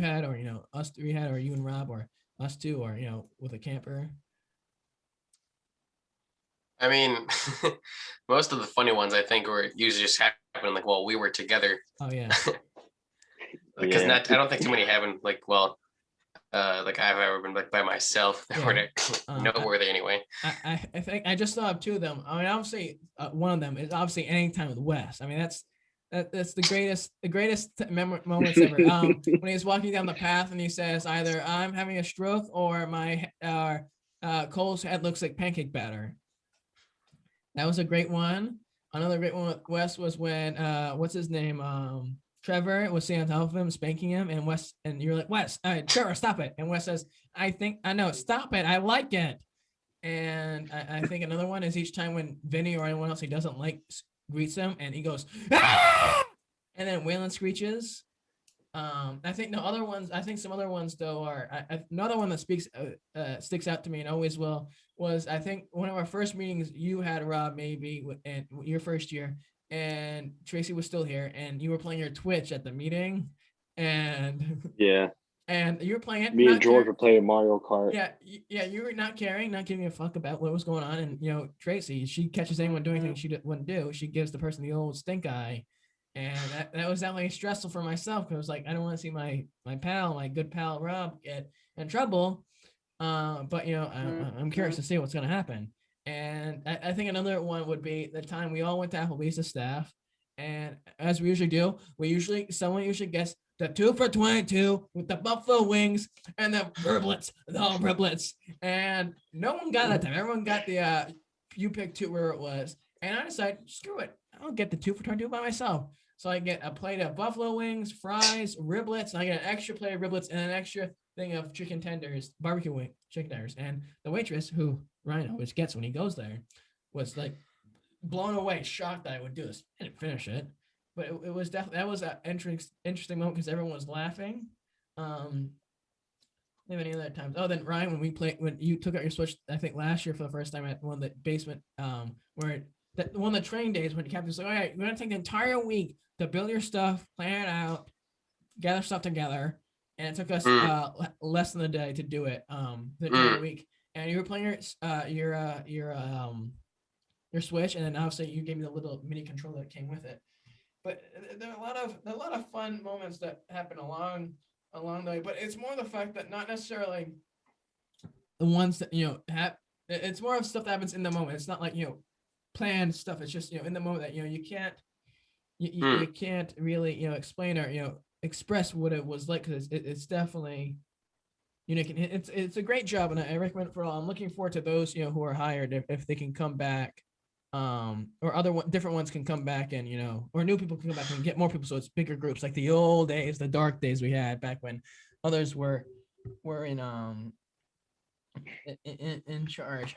had, or us three had, or you and Rob, or us two, or with a camper. I mean, most of the funny ones I think were usually just happening like while we were together. Oh yeah. Because I don't think too many happen like like I've ever been like by myself. They were noteworthy anyway. I think I just thought of two of them. I mean, obviously one of them is obviously Anytime with Wes. I mean, that's the greatest moments ever. When he was walking down the path and he says, either I'm having a stroke or my Cole's head looks like pancake batter. That was a great one. Another great one with Wes was when what's his name? Trevor was sitting on top of him, spanking him, and Wes, and you're like, Wes, Trevor, stop it. And Wes says, I know, stop it. I like it. And I think another one is each time when Vinny or anyone else he doesn't like greets him, and he goes, ah! And then Waylon screeches. I think some other ones though are another one that sticks out to me and always will was, I think one of our first meetings you had, Rob, maybe and your first year, and Tracy was still here, and you were playing your Twitch at the meeting, and yeah, and you were playing it. Me and George were playing Mario Kart. Yeah, you were not caring, not giving a fuck about what was going on, and Tracy, she catches anyone doing anything she wouldn't do, she gives the person the old stink eye. And that was definitely stressful for myself, because like I don't want to see my good pal Rob get in trouble. But I'm curious to see what's gonna happen. And I think another one would be the time we all went to Applebee's as staff, and as we usually do, someone usually gets the 2 for $22 with the buffalo wings and the riblets, and no one got that time. Everyone got the you pick two where it was, and I decided, screw it, I'll get the 2 for $22 by myself. So I get a plate of buffalo wings, fries, riblets, and I get an extra plate of riblets and an extra thing of chicken tenders, barbecue chicken tenders. And the waitress, who Ryan always gets when he goes there, was like blown away, shocked that I would do this. I didn't finish it, but it was definitely, that was an interesting moment because everyone was laughing. Any other times? Oh, then Ryan, when you took out your Switch, I think last year for the first time at one of the basement, where one of the training days when the captain's like, all right, we're gonna take the entire week to build your stuff, plan it out, gather stuff together, and it took us less than a day to do it. The entire week, and you were playing your Switch, and then obviously you gave me the little mini controller that came with it. But there are a lot of fun moments that happen along the way, but it's more the fact that not necessarily the ones that it's more of stuff that happens in the moment. It's not like planned stuff. It's just in the moment that you can't you can't really explain or express what it was like, because it's definitely unique. And it's a great job, and I recommend it for all. I'm looking forward to those who are hired, if they can come back, or different ones can come back, and or new people can come back and get more people, so it's bigger groups like the old days, the dark days we had back when others were in charge.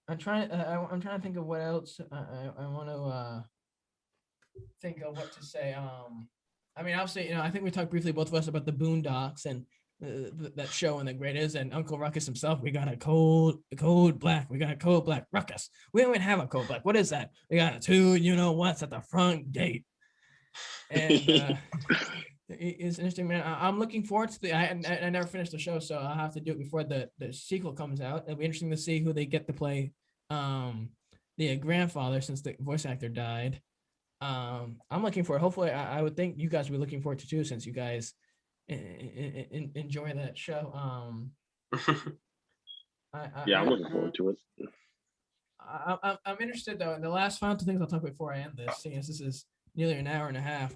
I'm trying to think of what else I want to think of what to say. I mean, obviously, I think we talked briefly, both of us, about the Boondocks and that show and the great is, and Uncle Ruckus himself. We got a code black. We got a code black Ruckus. We don't even have a code black. What is that? We got a two, what's at the front gate. And it's interesting, man. I'm looking forward to I never finished the show, so I'll have to do it before the sequel comes out. It'll be interesting to see who they get to play the grandfather, since the voice actor died. I'm looking forward. Hopefully, I would think you guys will be looking forward to too, since you guys enjoy that show. I'm looking forward to it. I'm interested though. And the last final two things I'll talk about before I end this, seeing as this is nearly an hour and a half.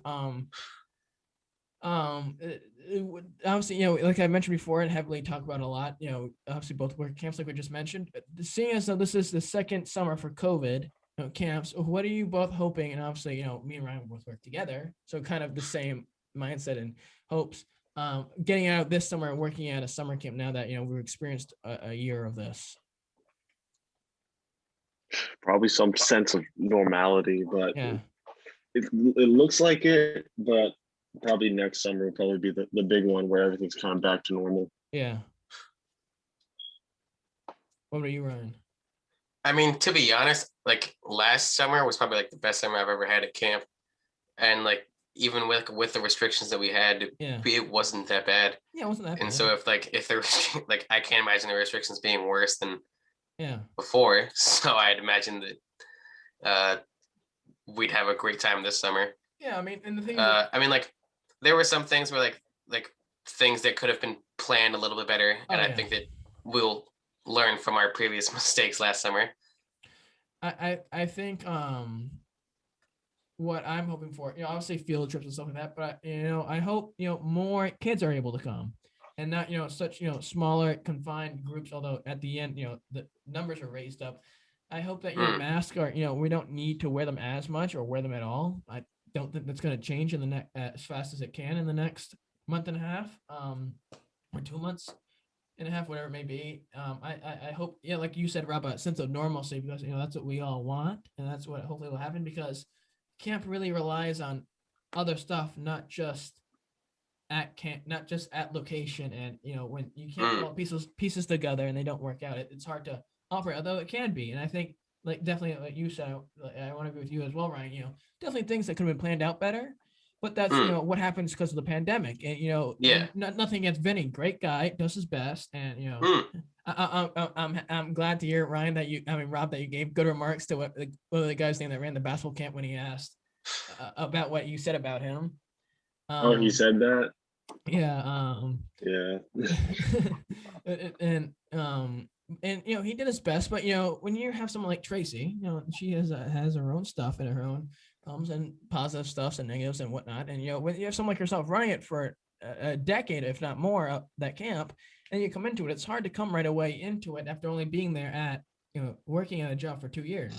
Obviously, like I mentioned before and heavily talked about a lot, obviously both work camps, like we just mentioned. Seeing as though this is the second summer for COVID camps, what are you both hoping? And obviously, me and Ryan both work together, so kind of the same mindset and hopes. Getting out this summer and working at a summer camp now that we've experienced a year of this. Probably some sense of normality, but yeah, it looks like it. But probably next summer will probably be the big one where everything's kind of back to normal. Yeah. What about you, Ryan? I mean, to be honest, like last summer was probably like the best summer I've ever had at camp, and like even with the restrictions that we had, it wasn't that bad. Yeah, it wasn't that bad. And so if the like I can't imagine the restrictions being worse than before. So I'd imagine that we'd have a great time this summer. Yeah, I mean, and the thing. I mean, like there were some things where like things that could have been planned a little bit better, and I think that we'll learn from our previous mistakes last summer. I think what I'm hoping for, obviously field trips and stuff like that, but I hope more kids are able to come, and not such smaller confined groups. Although at the end the numbers are raised up. I hope that masks are we don't need to wear them as much or wear them at all. I don't think that's going to change in the next as fast as it can in the next month and a half, or 2 months and a half, whatever it may be. I hope, like you said, Rob, a sense of normalcy, because that's what we all want, and that's what hopefully will happen, because camp really relies on other stuff, not just at camp, not just at location. And when you can't put all pieces together and they don't work out, it's hard to operate, although it can be. And I think, like, definitely, like you said, I want to agree with you as well, Ryan. Definitely things that could have been planned out better. But that's what happens because of the pandemic. And nothing against Vinny, great guy, does his best. And I'm glad to hear, Ryan, Rob, that you gave good remarks to one of the guys that ran the basketball camp when he asked about what you said about him. He said that. Yeah. And he did his best, but when you have someone like Tracy, she has her own stuff and her own problems and positive stuffs and negatives and whatnot. And when you have someone like yourself running it for a decade, if not more, that camp, and you come into it, it's hard to come right away into it after only being there at working at a job for 2 years.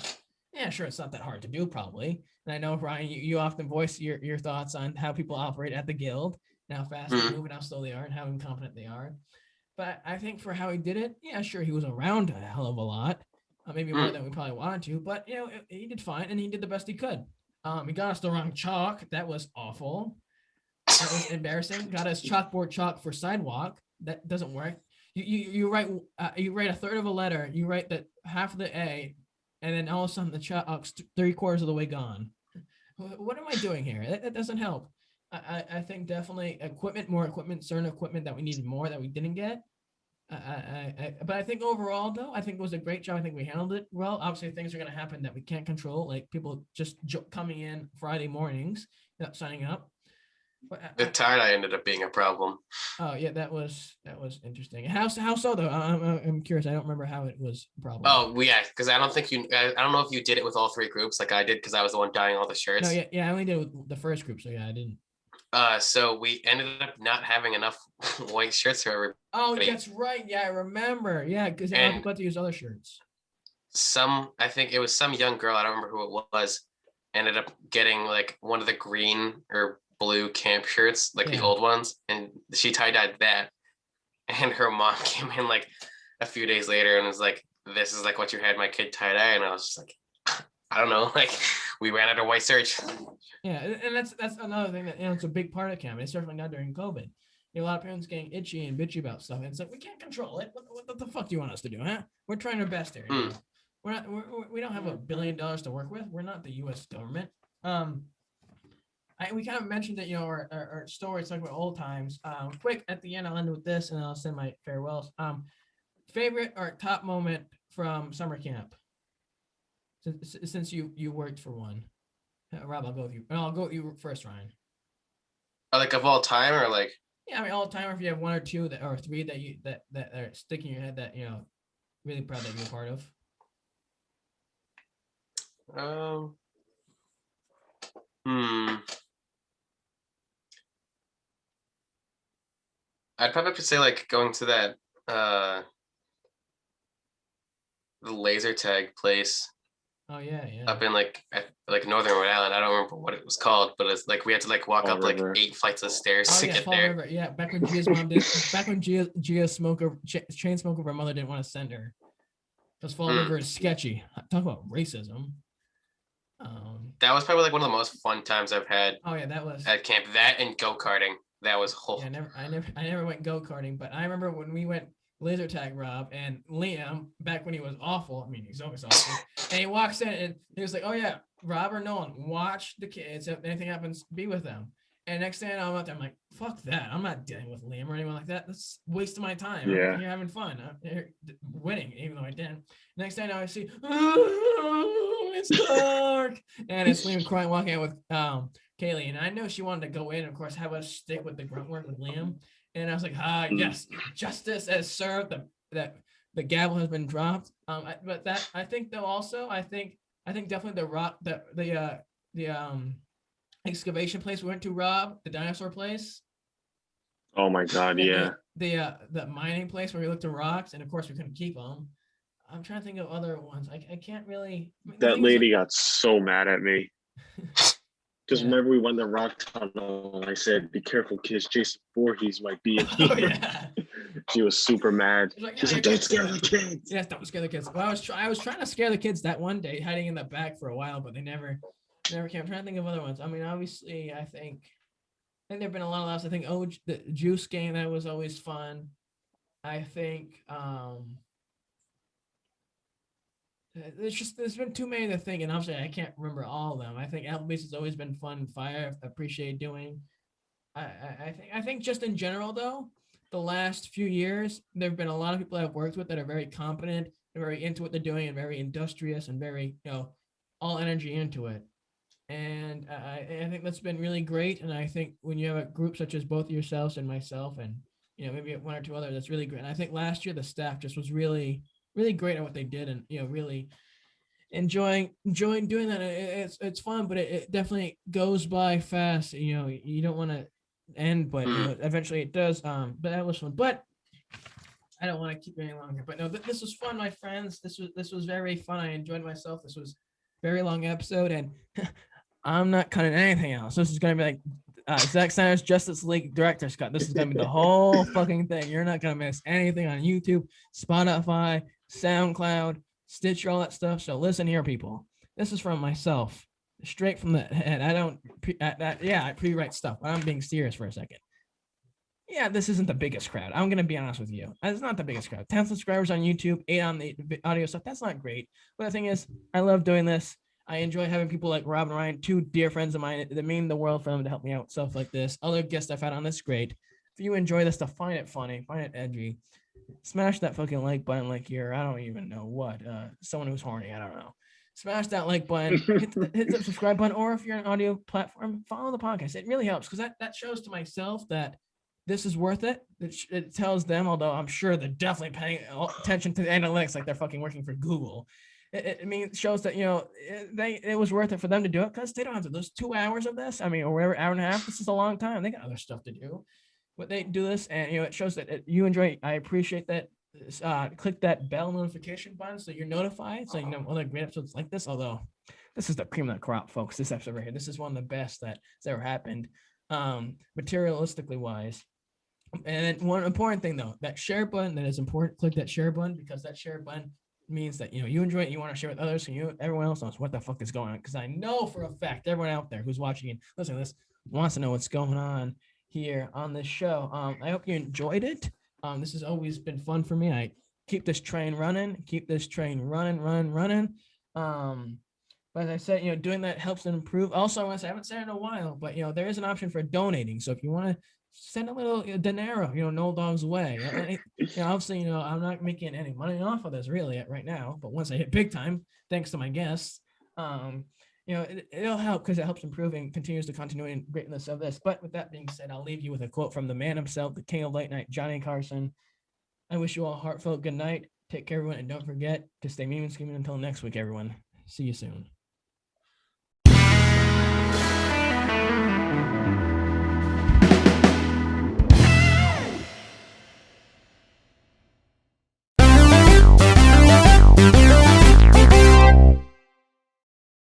Yeah, sure, it's not that hard to do, probably. And I know, Ryan, you often voice your thoughts on how people operate at the guild, and how fast they move and how slow they are and how incompetent they are. But I think for how he did it, yeah, sure, he was around a hell of a lot. maybe more than we probably wanted to, but he did fine and he did the best he could. He got us the wrong chalk. That was awful. That was embarrassing. Got us chalkboard chalk for sidewalk. That doesn't work. You write a third of a letter. You write that half of the A, and then all of a sudden the chalk's 3/4 of the way gone. What am I doing here? That doesn't help. I think definitely more equipment, certain equipment that we needed more that we didn't get. But I think overall, though, I think it was a great job. I think we handled it well. Obviously, things are going to happen that we can't control, like people just coming in Friday mornings, not signing up. But The tie-dye ended up being a problem. oh yeah, that was interesting. How so though? I'm curious. I don't remember how it was a problem. Oh, yeah, because I don't know if you did it with all 3 groups like I did, because I was the one dyeing all the shirts. No, yeah, I only did it with the first group, so yeah, I didn't. So we ended up not having enough white shirts for everybody. Oh, that's right. Yeah, I remember. Yeah, because a lot of people had to use other shirts. I think it was some young girl, I don't remember who it was, ended up getting like one of the green or blue camp shirts, like the old ones, and she tie-dyed that. And her mom came in like a few days later and was like, "This is like what you had my kid tie-dye," and I was just like, I don't know, like we ran out of white shirts. Yeah, and that's another thing that it's a big part of camp. It's certainly not during COVID. A lot of parents getting itchy and bitchy about stuff, and it's like we can't control it. What the fuck do you want us to do, huh? We're trying our best here. We don't have $1 billion to work with. We're not the U.S. government. We kind of mentioned that our stories talking about old times. Quick at the end, I'll end with this, and I'll send my farewells. Favorite or top moment from summer camp, since you worked for one. Rob, I'll go with you. I'll go with you first, Ryan. Like of all time, or like? Yeah, I mean all time. Or if you have 1 or 2 or 3 that are sticking in your head that really proud that you're a part of. I'd probably have to say like going to that the laser tag place. Oh yeah. Up in like northern Rhode Island. I don't remember what it was called, but it's like we had to like walk up River. like 8 flights of stairs to get Fall there. River. Yeah, back when Gia's mom did. Back when Gia smoker chain smoker, her mother didn't want to send her because Fall River is sketchy. Talk about racism. That was probably like one of the most fun times I've had. Oh yeah, that was at camp. That and go-karting. That was whole. Yeah, I never went go-karting, but I remember when we went laser tag, Rob and Liam, back when he was awful. I mean, he's always awful. And he walks in and he was like, "Oh yeah, Rob or Nolan, watch the kids. If anything happens, be with them." And next thing I'm out there, I'm like, "Fuck that! I'm not dealing with Liam or anyone like that. That's a waste of my time. Yeah. You're having fun. I'm here winning, even though I didn't." Next thing I see, it's dark, and it's Liam crying, walking out with Kaylee, and I know she wanted to go in, and of course, have us stick with the grunt work with Liam. And I was like, yes, justice has served. The gavel has been dropped. But that I think though also I think definitely the excavation place we went to, Rob, the dinosaur place. Oh my God, yeah. The mining place where we looked at rocks, and of course we couldn't keep them. I'm trying to think of other ones. I can't really. That lady got so mad at me. Just remember we went to Rock Tunnel and I said, "Be careful, kids. Jason Voorhees might be in here." Oh, yeah. She was super mad. She's like, "Don't scare the kids." Yes, don't scare the kids. Well, I was trying to scare the kids that one day, hiding in the back for a while, but they never came. I'm trying to think of other ones. I mean, obviously, I think there've been a lot of laughs. I think the juice game, that was always fun. I think there's been too many to think, and obviously I can't remember all of them. I think Applebee's has always been fun. Fire, appreciate doing. I think just in general though, the last few years there have been a lot of people I've worked with that are very competent, they're very into what they're doing, and very industrious, and very all energy into it. And I think that's been really great. And I think when you have a group such as both yourselves and myself, and maybe 1 or 2 others, that's really great. And I think last year the staff just was really great at what they did, and really enjoying doing that. It's fun, but it definitely goes by fast. You don't want to end, but eventually it does. But that was fun. But I don't want to keep it any longer. But no, this was fun, my friends. This was very fun. I enjoyed myself. This was a very long episode, and I'm not cutting anything else. This is gonna be like Zack Snyder's Justice League director's cut. This is gonna be the whole fucking thing. You're not gonna miss anything on YouTube, Spotify, SoundCloud, Stitcher, all that stuff. So listen here, people. This is from myself, straight from the head. I pre-write stuff, but I'm being serious for a second. Yeah, this isn't the biggest crowd. I'm gonna be honest with you. It's not the biggest crowd. 10 subscribers on YouTube, 8 on the audio stuff. That's not great. But the thing is, I love doing this. I enjoy having people like Rob and Ryan, two dear friends of mine that mean the world for them to help me out, stuff like this. Other guests I've had on this, great. If you enjoy this stuff, find it funny, find it edgy, smash that fucking like button like you're, I don't even know what, someone who's horny, I don't know. Smash that like button, hit the subscribe button, or if you're an audio platform, follow the podcast. It really helps because that shows to myself that this is worth it. It tells them, although I'm sure they're definitely paying attention to the analytics like they're fucking working for Google. It means shows that, you know, it was worth it for them to do it because they don't have to lose 2 hours of this. I mean, or whatever, hour and a half. This is a long time. They got other stuff to do. But they do this, and you know, it shows that you enjoy. I appreciate that. Click that bell notification button so you're notified. So you know other great episodes like this. Although this is the cream of the crop, folks. This episode right here. This is one of the best that's ever happened, materialistically wise. And then one important thing though, that share button, that is important. Click that share button because that share button means that, you know, you enjoy it, you want to share with others, so everyone else knows what the fuck is going on. Because I know for a fact everyone out there who's watching and listening to this wants to know what's going on here on this show. I hope you enjoyed it. This has always been fun for me. I keep this train running. But as I said, you know, doing that helps them improve. Also, I haven't said it in a while, but you know, there is an option for donating. So if you want to send a little dinero, you know, Noel Dogg's way. You know, obviously, you know, I'm not making any money off of this really right now, but once I hit big time, thanks to my guests, you know, it'll help because it helps improve and continues the continuity and greatness of this. But with that being said, I'll leave you with a quote from the man himself, the king of late night, Johnny Carson. I wish you all a heartfelt good night. Take care, everyone, and don't forget to stay mean and scheming until next week, everyone. See you soon.